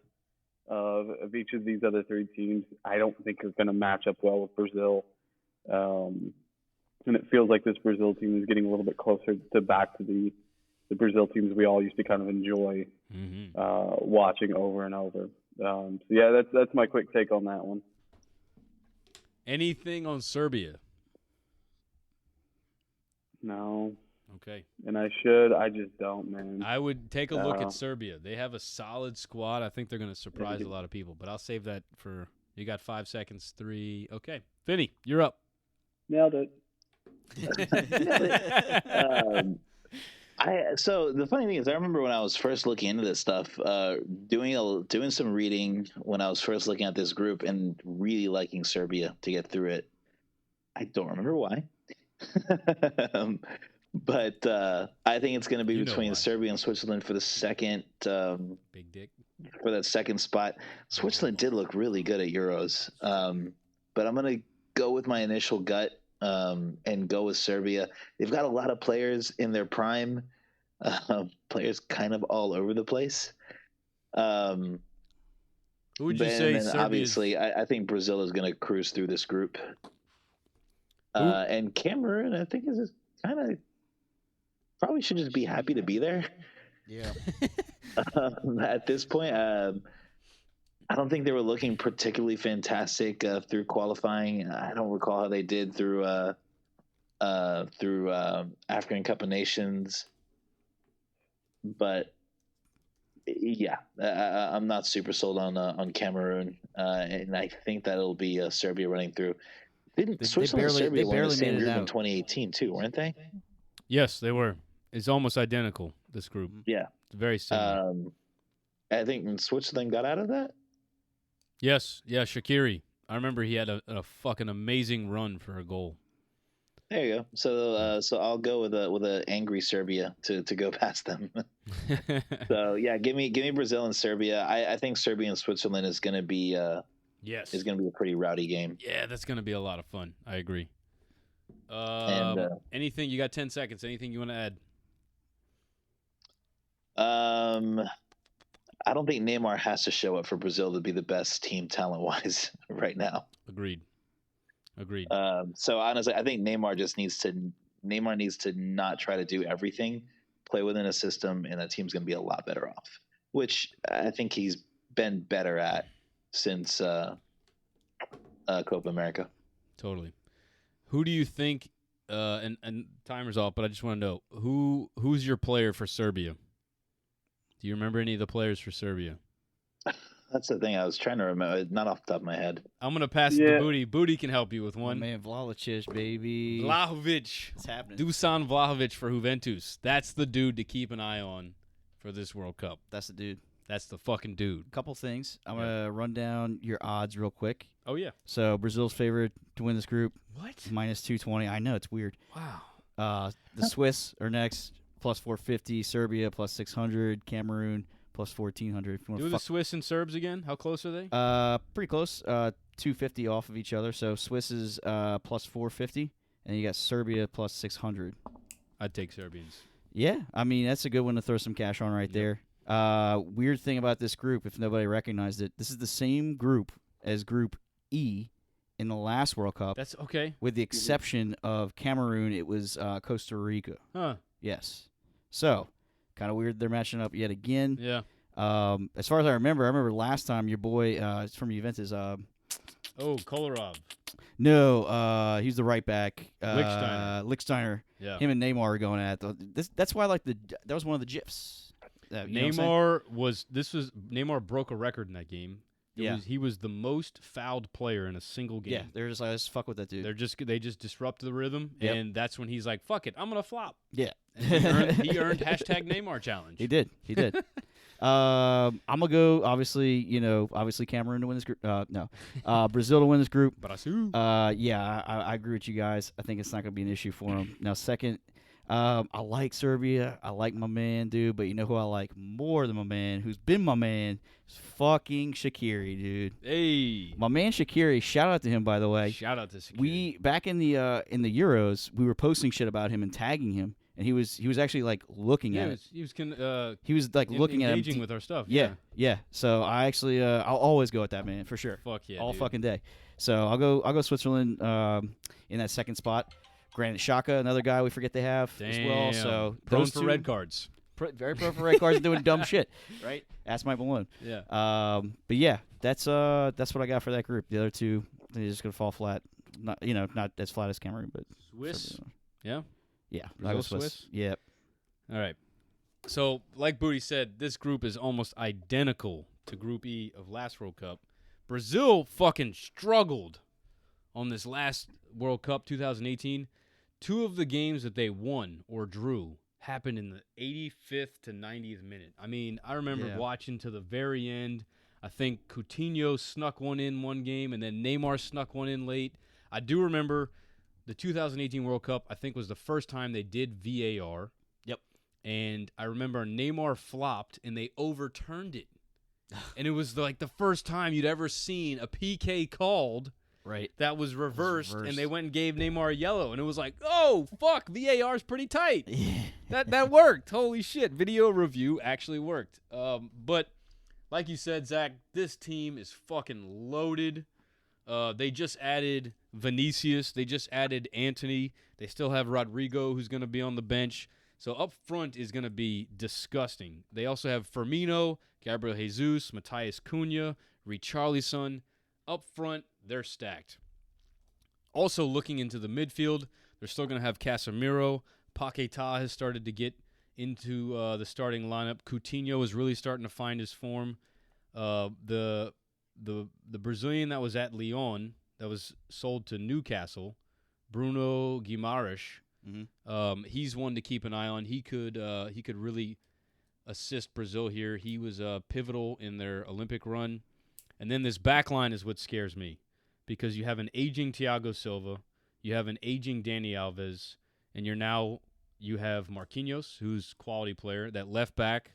of each of these other 3 teams, I don't think are going to match up well with Brazil. And it feels like this Brazil team is getting a little bit closer back to the Brazil teams we all used to kind of enjoy watching over and over. That's my quick take on that one. Anything on Serbia? No. Okay. And I should. I just don't, man. I would take a look at Serbia. They have a solid squad. I think they're going to surprise a lot of people, but I'll save that for – you got 5 seconds, 3. Okay. Finney, you're up. Nailed it. So the funny thing is, I remember when I was first looking into this stuff, doing some reading when I was first looking at this group and really liking Serbia to get through it. I don't remember why, but I think it's going to be between Serbia and Switzerland for the second. Big dick. For that second spot. Switzerland did look really good at Euros, but I'm going to go with my initial gut and go with Serbia. They've got a lot of players in their prime, players kind of all over the place. Who would you say? Obviously, I think Brazil is going to cruise through this group. And Cameroon, I think, is just kind of probably should just be happy to be there. Yeah. At this point, I don't think they were looking particularly fantastic through qualifying. I don't recall how they did through African Cup of Nations, but yeah, I'm not super sold on Cameroon, and I think that it'll be Serbia running through. Switzerland and Serbia were in the same group in 2018 too, weren't they? Yes, they were. It's almost identical, this group. Yeah. It's very similar. I think Switzerland got out of that. Yes. Yeah, Shaqiri. I remember he had a fucking amazing run for a goal. There you go. So I'll go with a angry Serbia to go past them. So yeah, give me Brazil and Serbia. I think Serbia and Switzerland is going to be is going to be a pretty rowdy game. Yeah, that's going to be a lot of fun. I agree. Anything? You got 10 seconds. Anything you want to add? I don't think Neymar has to show up for Brazil to be the best team talent-wise right now. Agreed. So honestly, I think Neymar needs to not try to do everything, play within a system, and the team's going to be a lot better off, which I think he's been better at since Copa America. Totally. Who do you think? And timer's off, but I just want to know who's your player for Serbia? Do you remember any of the players for Serbia? That's the thing. I was trying to remember. Not off the top of my head. I'm going to pass it to Booty. Booty can help you with one. Man, Vlahovic, baby. Vlahovic. What's happening? Dusan Vlahovic for Juventus. That's the dude to keep an eye on for this World Cup. That's the dude. That's the fucking dude. Couple things. I'm going to run down your odds real quick. Oh, yeah. So Brazil's favorite to win this group. What? -220. I know, it's weird. Wow. The Swiss are next, +450. Serbia, +600. Cameroon, +1400. Do the Swiss and Serbs again? How close are they? Pretty close. 250 off of each other. So Swiss is +450, and you got Serbia +600. I'd take Serbians. Yeah, I mean, that's a good one to throw some cash on right there. Weird thing about this group, if nobody recognized it, this is the same group as Group E in the last World Cup. That's okay. With the exception of Cameroon, it was Costa Rica. Huh. Yes. So, kind of weird they're matching up yet again. Yeah. As far as I remember last time your boy from Juventus. Kolarov. No, he's the right back. Lichtsteiner. Yeah. Him and Neymar are going at it. That's why that was one of the GIFs. Neymar broke a record in that game. He was the most fouled player in a single game. Yeah, they're just like, let's fuck with that dude. They just disrupt the rhythm, and that's when he's like, "Fuck it, I'm gonna flop." Yeah, and he earned #Neymar challenge. He did. I'm gonna go. Obviously Cameroon to win this group. No, Brazil to win this group. Brazil. Yeah, I agree with you guys. I think it's not gonna be an issue for them. Now, second. I like Serbia. I like my man, dude. But you know who I like more than my man, who's been my man, is fucking Shaqiri, dude. Hey, my man Shaqiri. Shout out to him, by the way. Shout out to Shaqiri. We back in the Euros, we were posting shit about him and tagging him, and he was actually like looking at it. He was like looking at him, engaging with our stuff. Yeah. So I actually I'll always go with that man for sure. Fuck yeah, all dude. Fucking day. So I'll go Switzerland in that second spot. Granit Xhaka, another guy we forget they have as well. So prone for red cards. Very prone for red cards and doing dumb shit, right? Ask Mike Malone. Yeah. But yeah, that's what I got for that group. The other two, they're just gonna fall flat. Not as flat as Cameroon, but Swiss. Yeah. Yeah, Brazil, I was Swiss? Yep. All right. So, like Booty said, this group is almost identical to Group E of last World Cup. Brazil fucking struggled on this last World Cup, 2018. 2 of the games that they won or drew happened in the 85th to 90th minute. I mean, I remember watching to the very end. I think Coutinho snuck one in one game, and then Neymar snuck one in late. I do remember the 2018 World Cup, I think, was the first time they did VAR. Yep. And I remember Neymar flopped, and they overturned it. And it was like the first time you'd ever seen a PK called that was reversed, and they went and gave Neymar a yellow. And it was like, oh, fuck, VAR's pretty tight. Yeah. That worked. Holy shit. Video review actually worked. But like you said, Zach, this team is fucking loaded. They just added Vinicius. They just added Antony. They still have Rodrigo, who's going to be on the bench. So up front is going to be disgusting. They also have Firmino, Gabriel Jesus, Matheus Cunha, Richarlison. Up front, they're stacked. Also looking into the midfield, they're still going to have Casemiro. Paquetá has started to get into the starting lineup. Coutinho is really starting to find his form. The Brazilian that was at Lyon, that was sold to Newcastle, Bruno Guimaraes, he's one to keep an eye on. He could really assist Brazil here. He was pivotal in their Olympic run. And then this back line is what scares me, because you have an aging Thiago Silva, you have an aging Dani Alves, and you have Marquinhos, who's a quality player. That left back,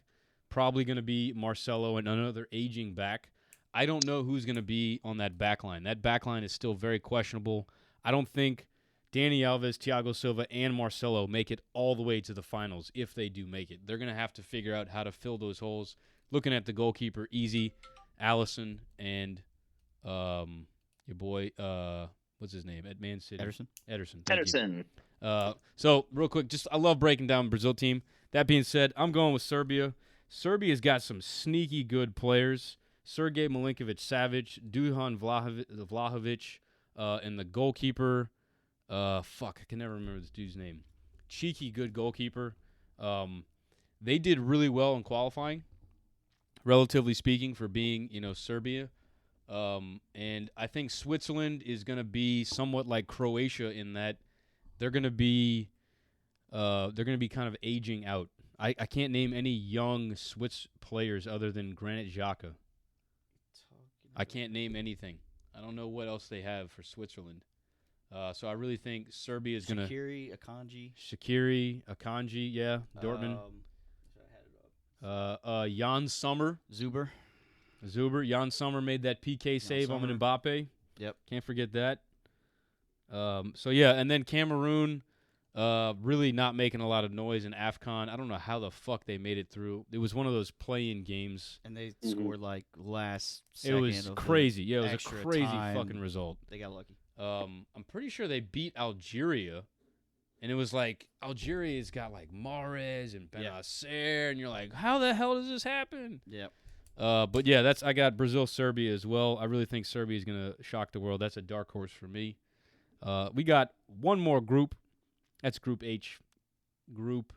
probably going to be Marcelo and another aging back. I don't know who's going to be on that back line. That back line is still very questionable. I don't think Dani Alves, Thiago Silva, and Marcelo make it all the way to the finals, if they do make it. They're going to have to figure out how to fill those holes. Looking at the goalkeeper, easy. Allison and your boy, what's his name at Man City? Ederson. So real quick, I love breaking down Brazil team. That being said, I'm going with Serbia. Serbia's got some sneaky good players. Sergej Milinkovic-Savic, Duhan Vlahovic, and the goalkeeper. I can never remember this dude's name. Cheeky good goalkeeper. They did really well in qualifying, relatively speaking, for being, Serbia. And I think Switzerland is going to be somewhat like Croatia in that they're going to be kind of aging out. I can't name any young Swiss players other than Granit Xhaka. I can't name anything. I don't know what else they have for Switzerland. So I really think Serbia is going to... Shaqiri, Akanji, yeah, Dortmund. Jan Sommer. Zuber. Jan Sommer made that PK save on Mbappe. Yep. Can't forget that. And then Cameroon, really not making a lot of noise in AFCON. I don't know how the fuck they made it through. It was one of those play-in games. And they scored last second. It was crazy. Yeah, it was a crazy time. Fucking result. They got lucky. I'm pretty sure they beat Algeria. And it was Algeria's got Mahrez and Benacer, and you're like, how the hell does this happen? Yep. But yeah, I got Brazil, Serbia as well. I really think Serbia is going to shock the world. That's a dark horse for me. We got one more group. That's Group H. Group.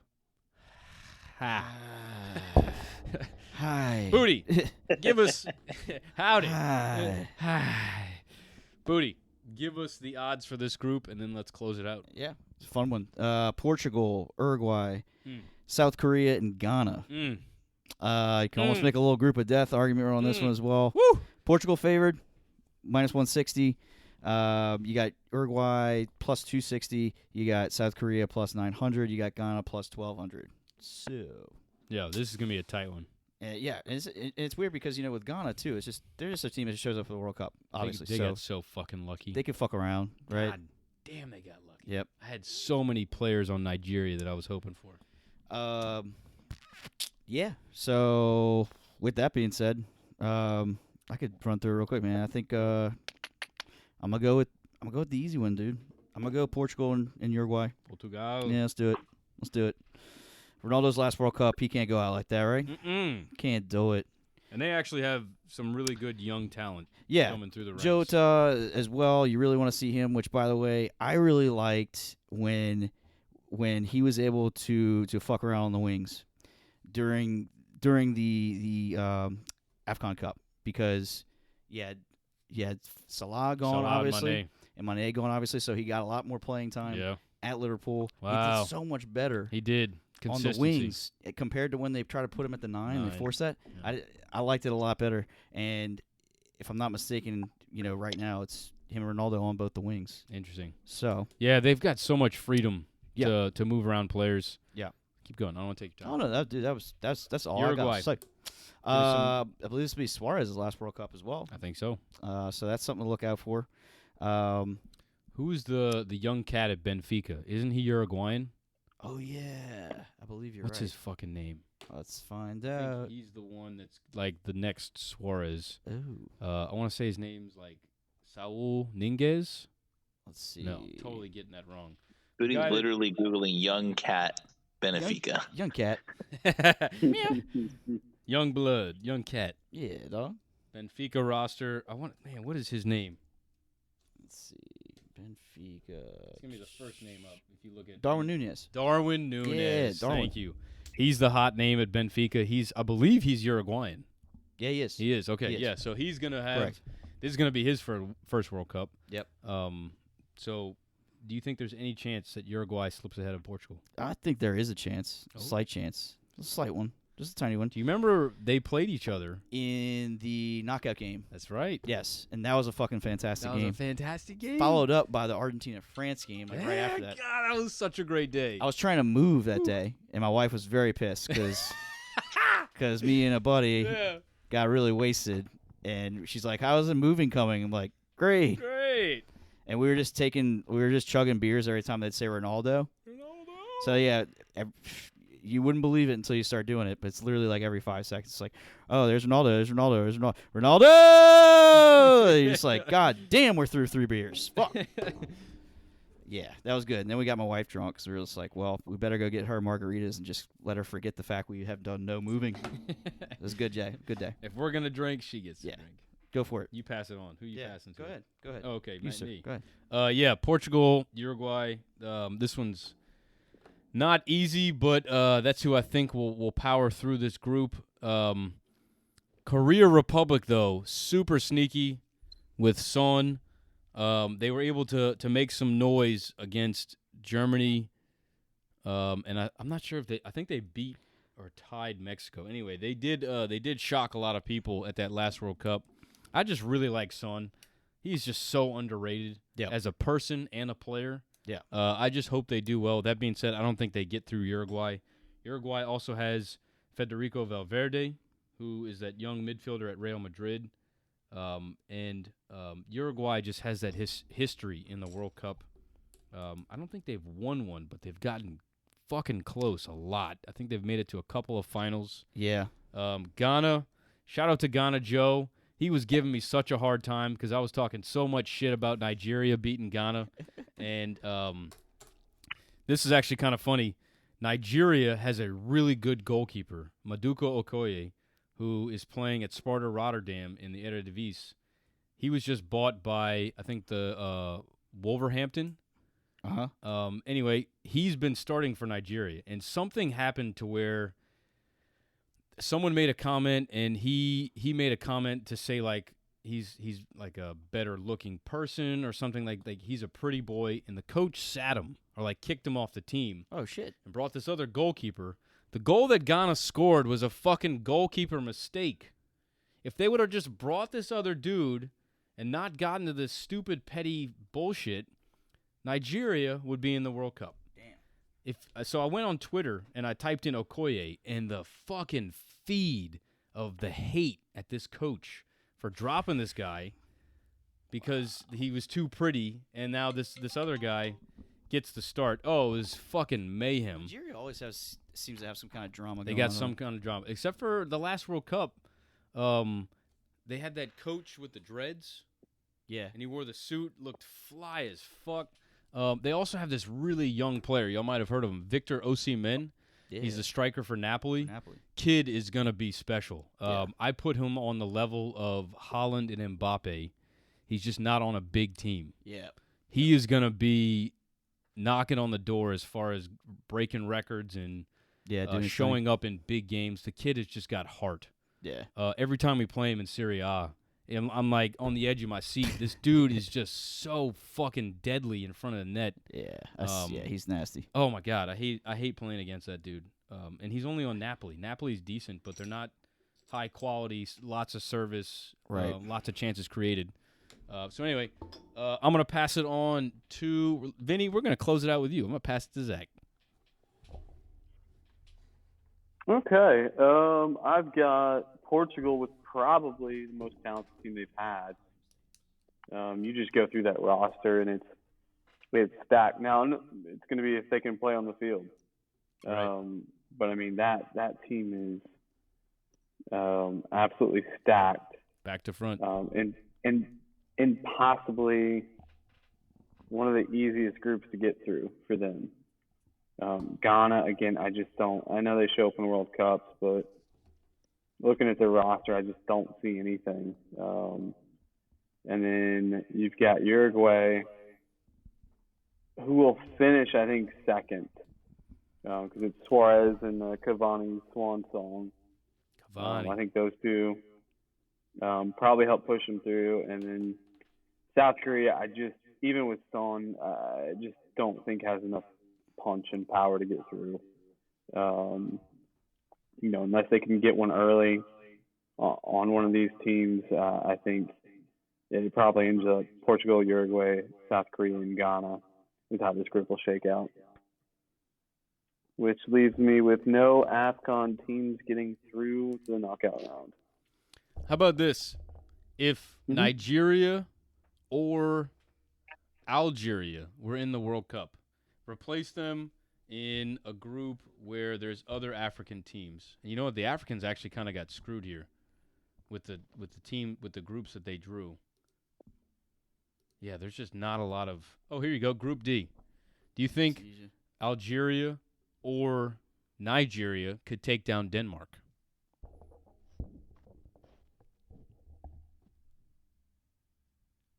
Hi. Booty, give us. Howdy. Hi. Booty, give us the odds for this group, and then let's close it out. Yeah, it's a fun one. Portugal, Uruguay, South Korea, and Ghana. You can almost make a little group of death argument on this one as well. Woo! Portugal favored, -160. You got Uruguay plus 260. You got South Korea plus 900. You got Ghana plus 1200. So, yeah, this is gonna be a tight one. Yeah, and it's weird because with Ghana too, it's just they're just a team that shows up for the World Cup. Obviously, they got so fucking lucky. They can fuck around, right? God damn, they got lucky. Yep. I had so many players on Nigeria that I was hoping for. Yeah. So with that being said, I could run through it real quick, man. I think I'm gonna go with the easy one, dude. I'm gonna go Portugal and Uruguay. Portugal. Yeah, let's do it. Ronaldo's last World Cup, he can't go out like that, right? Can't do it. And they actually have some really good young talent coming through the ranks. Jota as well. You really want to see him, which, by the way, I really liked when when he was able to fuck around on the wings during the AFCON Cup, because he had Salah gone, obviously, and Mane gone, obviously, so he got a lot more playing time at Liverpool. Wow. He did so much better. He did. On the wings compared to when they tried to put him at the 9. They forced that. Yeah. I liked it a lot better. And if I'm not mistaken, right now it's him and Ronaldo on both the wings. Interesting. So yeah, they've got so much freedom to move around players. Yeah. Keep going. I don't want to take your time. Oh no, that's all Uruguay. I got. I believe this will be Suarez's last World Cup as well. I think so. So that's something to look out for. Who's the young cat at Benfica? Isn't he Uruguayan? Oh yeah, I believe you're What's right. his fucking name? Let's find I out. think he's the one that's like the next Suarez. Ooh. I want to say his name's like Saul Niguez. Let's see. No, totally getting that wrong. Booty's literally Googling young cat Benfica. Young cat. Meow. Young blood, young cat. Yeah, dog. Benfica roster. What is his name? Let's see. Benfica. It's going to be the first name up if you look at Darwin Nunez. Darwin Nunez. Yeah, Darwin. Thank you. He's the hot name at Benfica. I believe he's Uruguayan. Yeah, he is. He is. Okay, He is. So he's going to have Correct. This is going to be his first World Cup. Yep. So do you think there's any chance that Uruguay slips ahead of Portugal? I think there is a chance. A slight chance. A slight one. Just a tiny one. Do you remember they played each other in the knockout game? That's right. Yes, and that was a fucking fantastic game. That was a fantastic game. Followed up by the Argentina-France game right after that. God, that was such a great day. I was trying to move that day, and my wife was very pissed because me and a buddy got really wasted, and she's like, "How's the moving coming?" I'm like, "Great." And we were just chugging beers every time they'd say Ronaldo. So yeah. You wouldn't believe it until you start doing it, but it's literally like every 5 seconds. It's like, oh, there's Ronaldo, there's Ronaldo, there's Ronaldo. Ronaldo! And you're just like, God damn, we're through 3 beers. Fuck. Yeah, that was good. And then we got my wife drunk because we were just like, well, we better go get her margaritas and just let her forget the fact we have done no moving. It was a good day. Good day. If we're going to drink, she gets to drink. Go for it. You pass it on. Who you passing to? Go ahead. Oh, okay, me. Go ahead. Yeah, Portugal, Uruguay. This one's not easy, but that's who I think will power through this group. Korea Republic, though, super sneaky with Son. They were able to make some noise against Germany, and I'm not sure if I think they beat or tied Mexico. Anyway, they did shock a lot of people at that last World Cup. I just really like Son. He's just so underrated as a person and a player. Yeah. I just hope they do well. That being said, I don't think they get through Uruguay. Uruguay also has Federico Valverde, who is that young midfielder at Real Madrid. And Uruguay just has that history in the World Cup. I don't think they've won one, but they've gotten fucking close a lot. I think they've made it to a couple of finals. Yeah. Ghana, shout out to Ghana Joe. He was giving me such a hard time because I was talking so much shit about Nigeria beating Ghana. And this is actually kind of funny. Nigeria has a really good goalkeeper, Maduka Okoye, who is playing at Sparta Rotterdam in the Eredivisie. He was just bought by, I think, the Wolverhampton. Anyway, he's been starting for Nigeria. And something happened to where someone made a comment, and he made a comment to say, like, he's like a better looking person or something, like he's a pretty boy, and the coach sat him or like kicked him off the team. Oh shit. And brought this other goalkeeper. The goal that Ghana scored was a fucking goalkeeper mistake. If they would have just brought this other dude and not gotten to this stupid petty bullshit, Nigeria would be in the World Cup. Damn. So I went on Twitter and I typed in Okoye, and the fucking feed of the hate at this coach for dropping this guy because he was too pretty, and now this other guy gets the start. Oh, it was fucking mayhem. Nigeria always seems to have some kind of drama They going got on. some kind of drama. Except for the last World Cup, they had that coach with the dreads. Yeah. And he wore the suit, looked fly as fuck. They also have this really young player. Y'all might have heard of him, Victor Osimhen. Yeah. He's a striker for Napoli. Kid is going to be special. I put him on the level of Haaland and Mbappe. He's just not on a big team. Yeah. He is going to be knocking on the door as far as breaking records and showing up in big games. The kid has just got heart. Yeah. Every time we play him in Serie A, I'm like on the edge of my seat. This dude is just so fucking deadly in front of the net. Yeah, he's nasty. Oh my God, I hate playing against that dude. And he's only on Napoli. Napoli's decent, but they're not high quality. Lots of service, right? Lots of chances created. So anyway, I'm gonna pass it on to Vinny. We're gonna close it out with you. I'm gonna pass it to Zach. Okay. I've got Portugal with probably the most talented team they've had. You just go through that roster and it's stacked. Now it's going to be if they can play on the field. Right. But I mean that team is absolutely stacked, back to front, and possibly one of the easiest groups to get through for them. Ghana, again, I know they show up in World Cups, but looking at their roster, I just don't see anything. And then you've got Uruguay, who will finish, I think, second, because it's Suarez and Cavani's swan song. I think those two probably help push them through. And then South Korea, even with Son, I just don't think has enough punch and power to get through. Unless they can get one early on one of these teams, I think it probably ends up Portugal, Uruguay, South Korea, and Ghana is how this group will shake out. Which leaves me with no AFCON teams getting through to the knockout round. How about this? If Nigeria or Algeria were in the World Cup, replace them in a group where there's other African teams. And you know what? The Africans actually kind of got screwed here with the groups that they drew. Yeah, there's just not a lot of. Oh, here you go, Group D. Do you think Algeria or Nigeria could take down Denmark?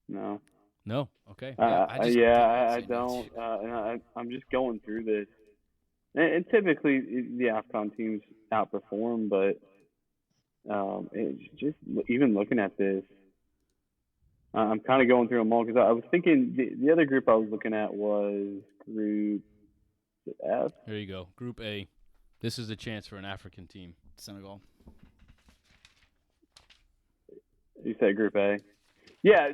No. No. Okay. I don't. And I'm just going through this, and typically the AFCON teams outperform, but it's just even looking at this, I'm kind of going through them all because I was thinking the other group I was looking at was Group F. There you go, Group A. This is a chance for an African team. Senegal. You say Group A? Yeah.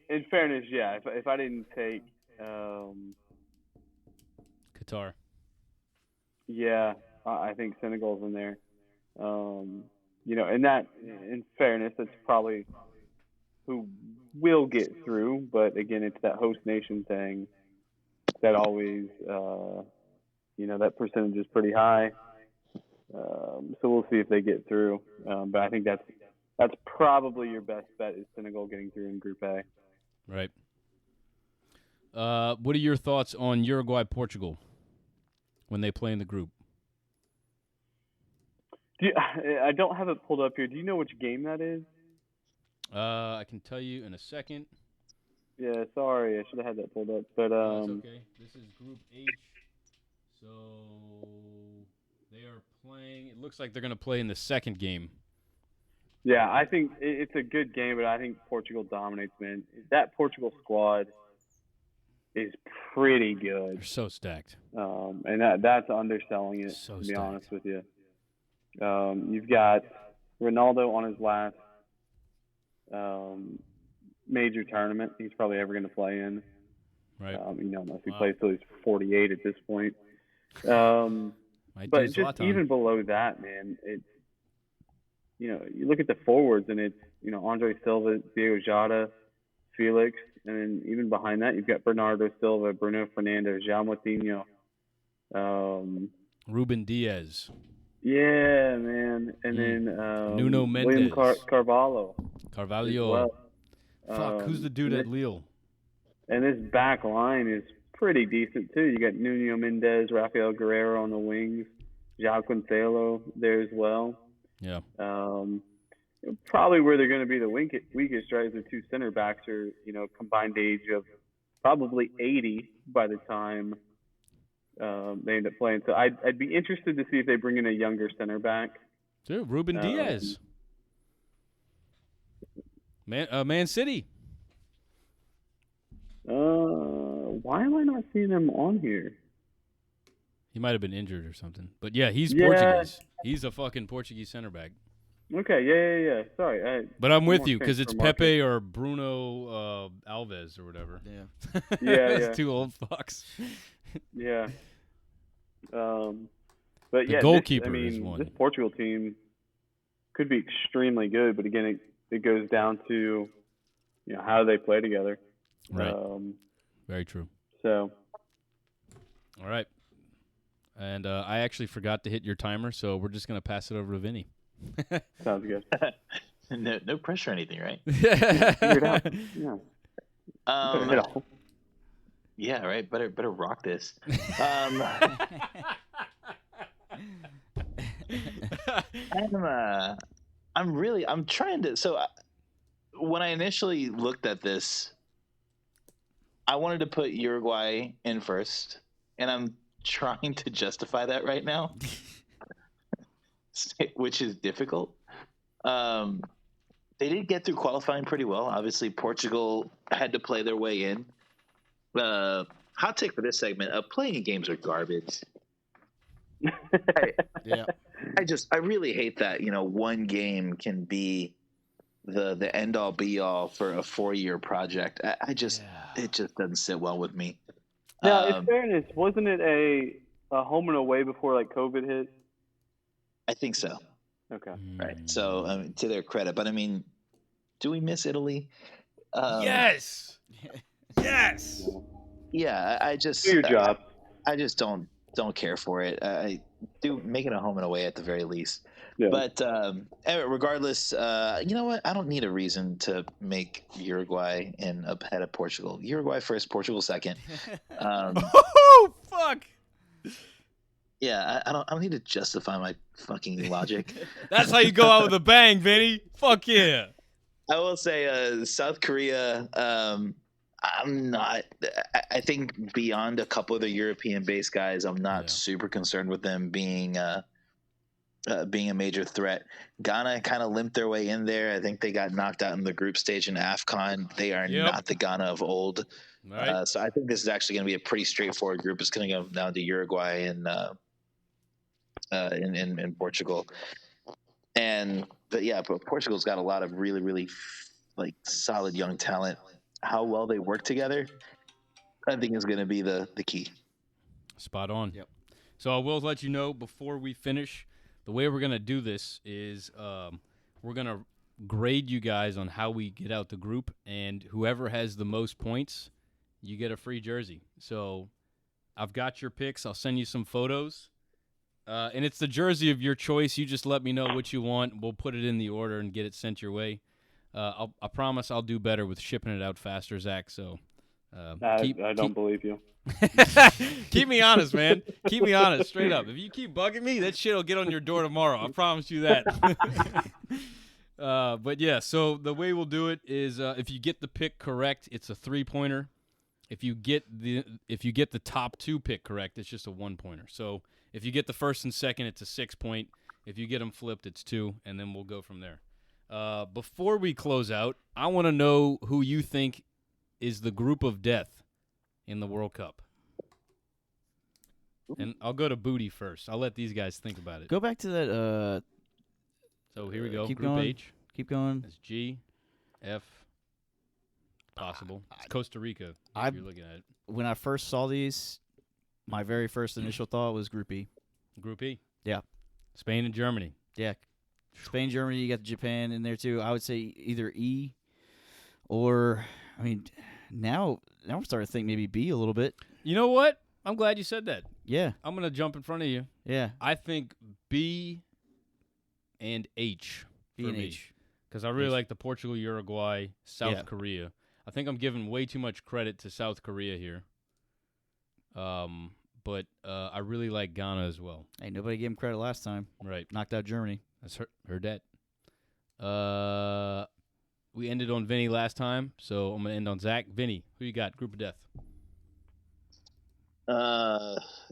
In fairness, yeah. If I didn't take Qatar. Yeah, I think Senegal's in there. And that, in fairness, that's probably who will get through. But again, it's that host nation thing that always, that percentage is pretty high. So we'll see if they get through. But I think that's probably your best bet is Senegal getting through in Group A. Right. What are your thoughts on Uruguay-Portugal when they play in the group? I don't have it pulled up here. Do you know which game that is? I can tell you in a second. Yeah, sorry. I should have had that pulled up. But that's okay. This is Group H. So they are playing. It looks like they're going to play in the second game. Yeah, I think it's a good game, but I think Portugal dominates, man. That Portugal squad is pretty good. They're so stacked. And that's underselling it, to be honest with you. You've got Ronaldo on his last major tournament he's probably ever going to play in. Right. Unless he plays till he's 48 at this point. But just even below that, man, it's, you look at the forwards and it's, Andre Silva, Diego Jota, Felix, and then even behind that, you've got Bernardo Silva, Bruno Fernandes, João Moutinho, Ruben Diaz. Yeah, man. And then Nuno Mendes. William Carvalho. Well. Fuck, who's the dude at Lille? And this back line is pretty decent, too. You got Nuno Mendes, Rafael Guerreiro on the wings, João Cancelo there as well. Yeah. Probably where they're going to be the weakest, right, is the two center backs are, combined age of probably 80 by the time they end up playing. So I'd be interested to see if they bring in a younger center back. Dude, Ruben Diaz. Man City. Why am I not seeing him on here? He might have been injured or something. But yeah, he's Portuguese. He's a fucking Portuguese center back. Okay, yeah. Sorry. But I'm with you because it's Pepe or Bruno Alves or whatever. Yeah. Yeah. Two old fucks. Yeah. But the yeah, goalkeeper is one. This Portugal team could be extremely good, but again, it goes down to how they play together. Right. Very true. So. All right. And I actually forgot to hit your timer, so we're just gonna pass it over to Vinny. Sounds good. No pressure or anything, right? Figure it out. Yeah. Yeah, right. Better rock this. I'm trying to. So when I initially looked at this, I wanted to put Uruguay in first, and I'm trying to justify that right now, which is difficult. They did get through qualifying pretty well. Obviously, Portugal had to play their way in. Hot take for this segment: playing games are garbage. Yeah. I really hate that. One game can be the end all be all for a 4-year project. It just doesn't sit well with me. Now, in fairness, wasn't it a home and away before like COVID hit? I think so. Okay. Right. So to their credit, but I mean, do we miss Italy? Yes. Yes. Yeah, I just do your job. I just don't care for it. I do make it a home and away at the very least. Yeah. But regardless, you know what? I don't need a reason to make Uruguay ahead of Portugal. Uruguay first, Portugal second. Oh fuck! Yeah, I don't need to justify my fucking logic. That's how you go out with a bang, Vinny. Fuck yeah! I will say, South Korea. I'm not. I think beyond a couple of the European-based guys, I'm not super concerned with them being a major threat. Ghana kind of limped their way in there. I think they got knocked out in the group stage in AFCON. They are not the Ghana of old. Right. So I think this is actually going to be a pretty straightforward group. It's going to go down to Uruguay and in Portugal. But Portugal's got a lot of really, really like solid young talent. How well they work together, I think, is going to be the key. Spot on. Yep. So I will let you know before we finish, the way we're going to do this is we're going to grade you guys on how we get out the group, and whoever has the most points, you get a free jersey. So I've got your picks. I'll send you some photos. And it's the jersey of your choice. You just let me know what you want. We'll put it in the order and get it sent your way. I promise I'll do better with shipping it out faster, Zach. So I don't believe you. Keep me honest, man. Keep me honest, straight up. If you keep bugging me, that shit will get on your door tomorrow. I promise you that. But yeah, so the way we'll do it is if you get the pick correct, it's a 3-pointer. If you get the top 2 pick correct, it's just a 1-pointer. So if you get the first and second, it's a 6-point. If you get them flipped, it's 2, and then we'll go from there. Before we close out, I want to know who you think is the group of death in the World Cup. And I'll go to Booty first. I'll let these guys think about it. Go back to that. So here we go. Keep Group going. H. Keep going. It's G, F, possible. It's Costa Rica. If you're looking at it. When I first saw these, my very first initial thought was Group E. Group E. Yeah. Spain and Germany. Yeah. Spain, Germany, you got Japan in there too. I would say either E or, I mean, now I'm starting to think maybe B a little bit. You know what? I'm glad you said that. Yeah. I'm going to jump in front of you. Yeah. I think B and H. B and H. Because I really like the Portugal, Uruguay, South Korea. I think I'm giving way too much credit to South Korea here. But I really like Ghana as well. Hey, nobody gave him credit last time. Right. Knocked out Germany. That's heard that. We ended on Vinny last time, so I'm gonna end on Zach. Vinny, who you got? Group of death.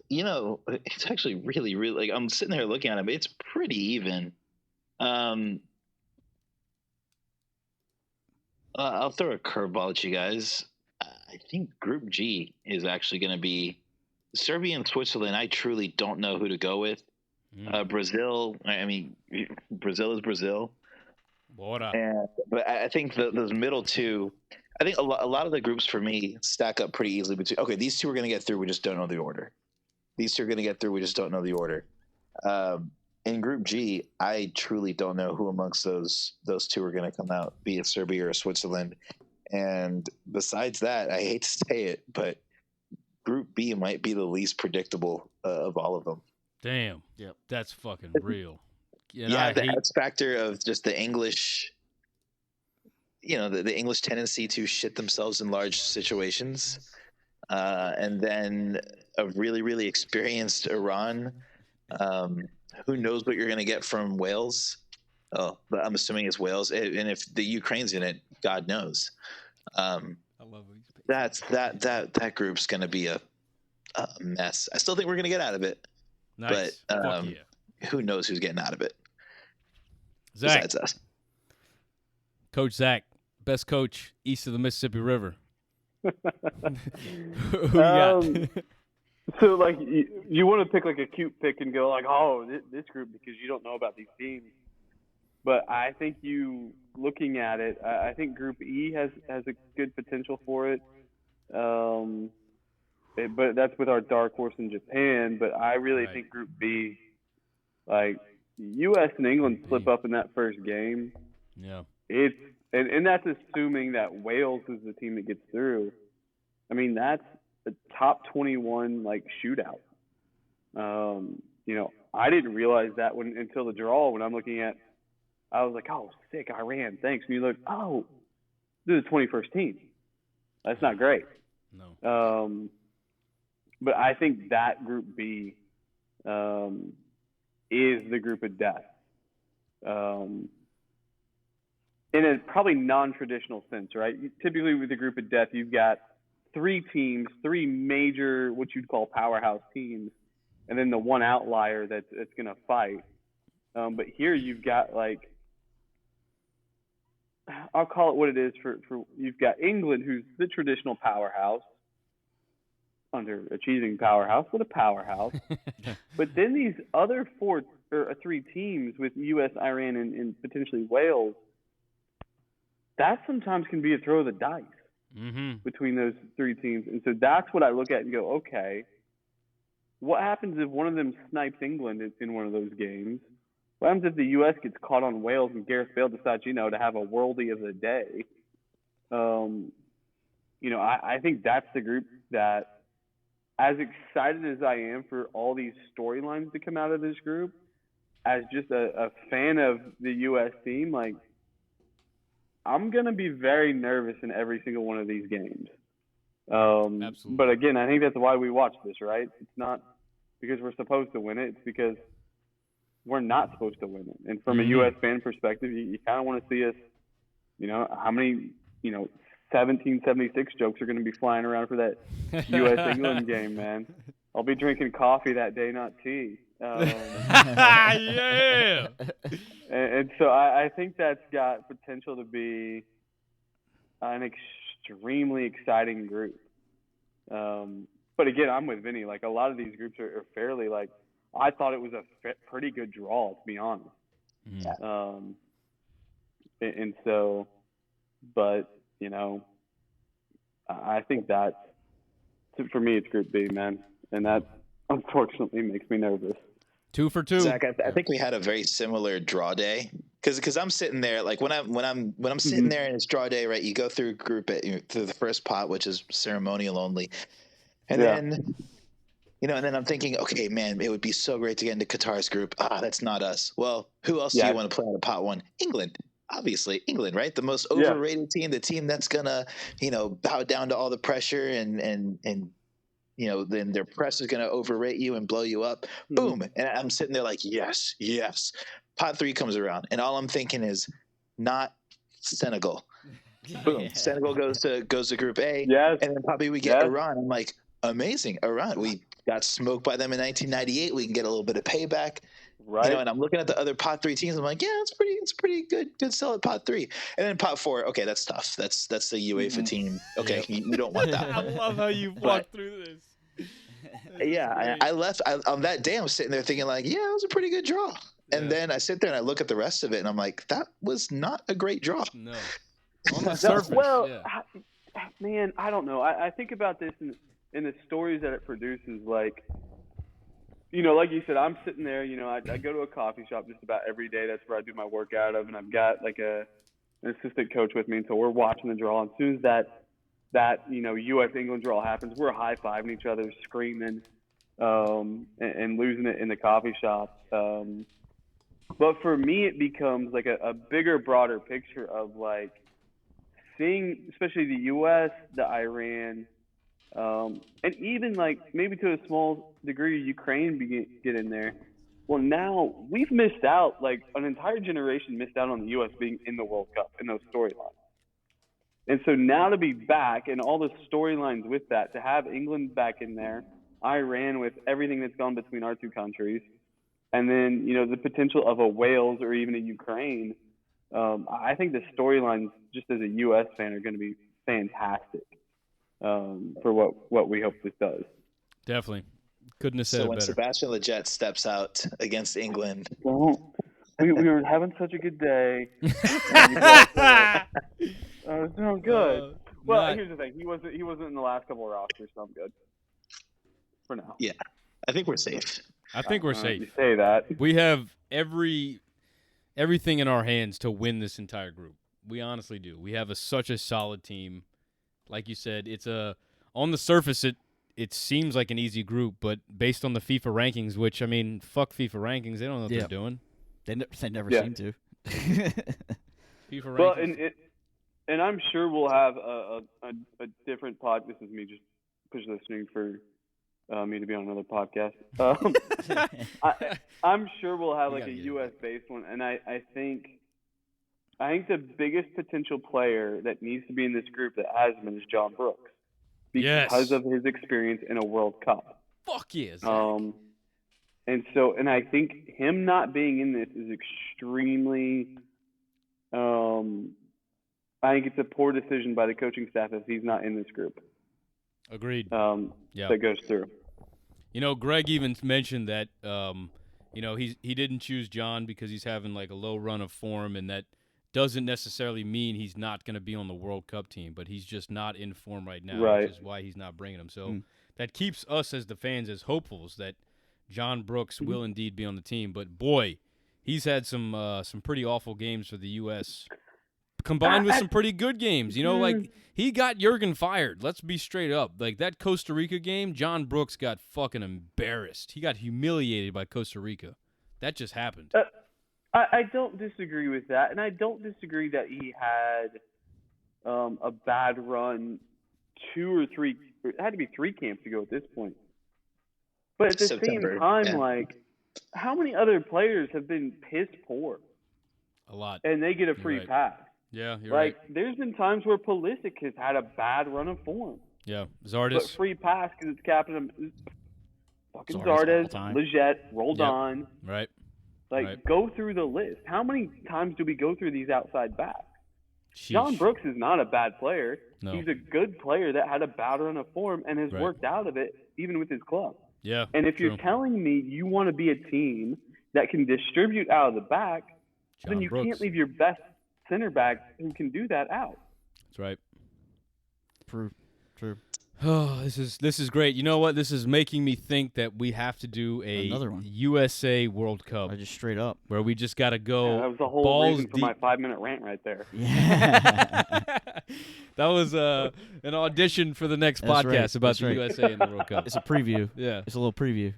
It's actually really, really like I'm sitting there looking at it, but it's pretty even. I'll throw a curveball at you guys. I think Group G is actually going to be Serbia and Switzerland. I truly don't know who to go with. Brazil. I mean, Brazil is Brazil. But I think those middle two. I think a lot of the groups for me stack up pretty easily between. Okay, these two are going to get through. We just don't know the order. These two are going to get through. We just don't know the order. In Group G, I truly don't know who amongst those two are going to come out, be it Serbia or Switzerland. And besides that, I hate to say it, but Group B might be the least predictable of all of them. Damn. Yep. That's fucking real. And the X factor of just the English, the English tendency to shit themselves in large situations. And then a really, really experienced Iran. Who knows what you're going to get from Wales? Oh, but I'm assuming it's Wales. And if the Ukraine's in it, God knows. I love that group's going to be a mess. I still think we're going to get out of it. Nice. But who knows who's getting out of it? Zach. Besides us. Coach Zach, best coach east of the Mississippi River. Who you got? So, like, you want to pick, like, a cute pick and go, like, oh, this group because you don't know about these teams. But I think looking at it, I think Group E has a good potential for it. But that's with our dark horse in Japan. But I really think Group B, like, U.S. and England slip up in that first game. Yeah. And that's assuming that Wales is the team that gets through. I mean, that's a top 21 like shootout. I didn't realize that until the draw. When I'm looking at, I was like, oh, sick, Iran, thanks. And you look, oh, this is the 21st team. That's not great. No. But I think that Group B is the group of death. In a probably non-traditional sense, right? Typically with the group of death, you've got three teams, three major, what you'd call powerhouse teams, and then the one outlier that's going to fight. But here you've got, like, I'll call it what it is for you've got England, who's the traditional powerhouse, underachieving powerhouse, but a powerhouse. But then these other three teams with U.S., Iran, and potentially Wales, that sometimes can be a throw of the dice between those three teams. And so that's what I look at and go, okay, what happens if one of them snipes England in one of those games? What happens if the U.S. gets caught on Wales and Gareth Bale decides, to have a worldie of the day? I think that's the group that, as excited as I am for all these storylines to come out of this group, as just a fan of the U.S. team, like, I'm going to be very nervous in every single one of these games. Absolutely. But again, I think that's why we watch this, right? It's not because we're supposed to win it. It's because we're not supposed to win it. And from a U.S. fan perspective, you kind of want to see us, how many, 1776 jokes are going to be flying around for that U.S. England game, man. I'll be drinking coffee that day, not tea. Yeah. And so I think that's got potential to be an extremely exciting group. But again, I'm with Vinny. Like, a lot of these groups are fairly, like, I thought it was a pretty good draw, to be honest. And so, but, I think that, for me, it's Group B, man. And that, unfortunately, makes me nervous. 2 for 2. Zach, I think we had a very similar draw day because I'm sitting there, like, when I'm sitting there and it's draw day, right? You go through through the first pot, which is ceremonial only, and then and then I'm thinking, okay, man, it would be so great to get into Qatar's group. That's not us. Well, who else do you want to play out of pot one? England. Obviously, England, right? The most overrated team, the team that's gonna, bow down to all the pressure and then their press is gonna overrate you and blow you up. Boom. And I'm sitting there like, yes. Pot 3 comes around, and all I'm thinking is not Senegal, Boom. Senegal goes to Group A. Yes. And then probably we get Iran. I'm like, amazing. Iran. We got smoked by them in 1998. We can get a little bit of payback. Right. And I'm looking at the other pot 3 teams. I'm like, yeah, it's pretty good solid pot 3. And then pot 4, okay, that's tough. That's the UEFA team. Okay, you don't want that. I love how you walked through this. Yeah, I left on that day. I'm sitting there thinking like, yeah, it was a pretty good draw. And then I sit there and I look at the rest of it, and I'm like, that was not a great draw. No. On the surface, man, I don't know. I think about this in the stories that it produces. Like, like you said, I'm sitting there. I go to a coffee shop just about every day. That's where I do my work out of, and I've got like an assistant coach with me, and so we're watching the draw. And as soon as that U.S. England draw happens, we're high fiving each other, screaming, and losing it in the coffee shop. But for me, it becomes like a bigger, broader picture of like seeing, especially the U.S., the Iran, and even like maybe to a small degree, Ukraine get in there. Well, now we've missed out, like an entire generation missed out on the U.S. being in the World Cup in those storylines. And so now to be back and all the storylines with that, to have England back in there, Iran with everything that's gone between our two countries, and then, the potential of a Wales or even a Ukraine, I think the storylines, just as a U.S. fan, are going to be fantastic for what we hope this does. Definitely. Couldn't have said it better. So when Sebastian Lletget steps out against England. We were having such a good day. I was doing good. Here's the thing. He wasn't in the last couple of rosters, so I'm good for now. Yeah. I think we're safe. I think we're safe. You say that. We have everything in our hands to win this entire group. We honestly do. We have such a solid team. Like you said, on the surface it seems like an easy group, but based on the FIFA rankings, which, I mean, fuck FIFA rankings, they don't know what they're doing. They never seem to. FIFA rankings. Well, and I'm sure we'll have a different pod. This is me just push listening for me to be on another podcast. I'm sure we'll have like a U.S.-based one, and I think the biggest potential player that needs to be in this group that has been is John Brooks because of his experience in a World Cup. Fuck yes. And I think him not being in this is extremely. I think it's a poor decision by the coaching staff if he's not in this group. Agreed. That goes through. Greg even mentioned that he didn't choose John because he's having like a low run of form, and that doesn't necessarily mean he's not going to be on the World Cup team, but he's just not in form right now, which is why he's not bringing him. So that keeps us as the fans as hopefuls that John Brooks will indeed be on the team. But boy, he's had some pretty awful games for the U.S. combined with some pretty good games. Like he got Jurgen fired. Let's be straight up. Like that Costa Rica game, John Brooks got fucking embarrassed. He got humiliated by Costa Rica. That just happened. I don't disagree with that, and I don't disagree that he had a bad run 2 or 3. It had to be 3 camps ago at this point. But at the same time, like, how many other players have been piss poor? A lot. And they get a free pass. Yeah, you're right. There's been times where Pulisic has had a bad run of form. Yeah, Zardes. But free pass because it's captain. Fucking Zardes, Lletget, Roldan. Right. Go through the list. How many times do we go through these outside backs? Sheesh. John Brooks is not a bad player. No. He's a good player that had a bad run of form and has worked out of it, even with his club. Yeah. And if you're telling me you want to be a team that can distribute out of the back, then you can't leave your best center back who can do that out. That's right. True. Oh, this is great. You know what? This is making me think that we have to do another one. USA World Cup. Just straight up. Where we just got to go. Yeah, that was the whole reason for my 5-minute rant right there. Yeah. That was an audition for the next podcast about the USA in the World Cup. It's a preview. Yeah. It's a little preview.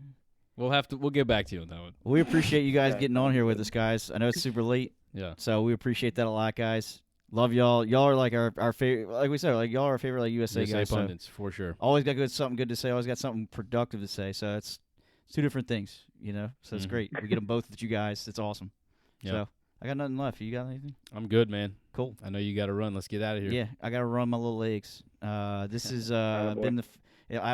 We'll get back to you on that one. We appreciate you guys getting on here with us, guys. I know it's super late. Yeah. So we appreciate that a lot, guys. Love y'all. Y'all are like our favorite. Like we said, like y'all are our favorite like USA guys. pundits, for sure. Always got something good to say. Always got something productive to say. So it's 2 different things, So it's great. We get them both with you guys. It's awesome. Yep. So I got nothing left. You got anything? I'm good, man. Cool. I know you got to run. Let's get out of here. Yeah, I gotta run my little legs. This has been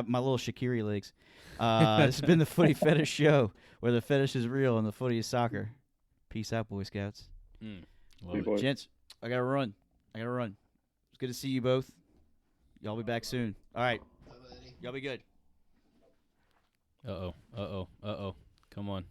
my little Shaqiri legs. This has been the Footy Fetish Show, where the fetish is real and the footy is soccer. Peace out, Boy Scouts. Love it. Gents, I gotta run. It's good to see you both. Y'all be back soon. All right. Y'all be good. Uh-oh. Come on.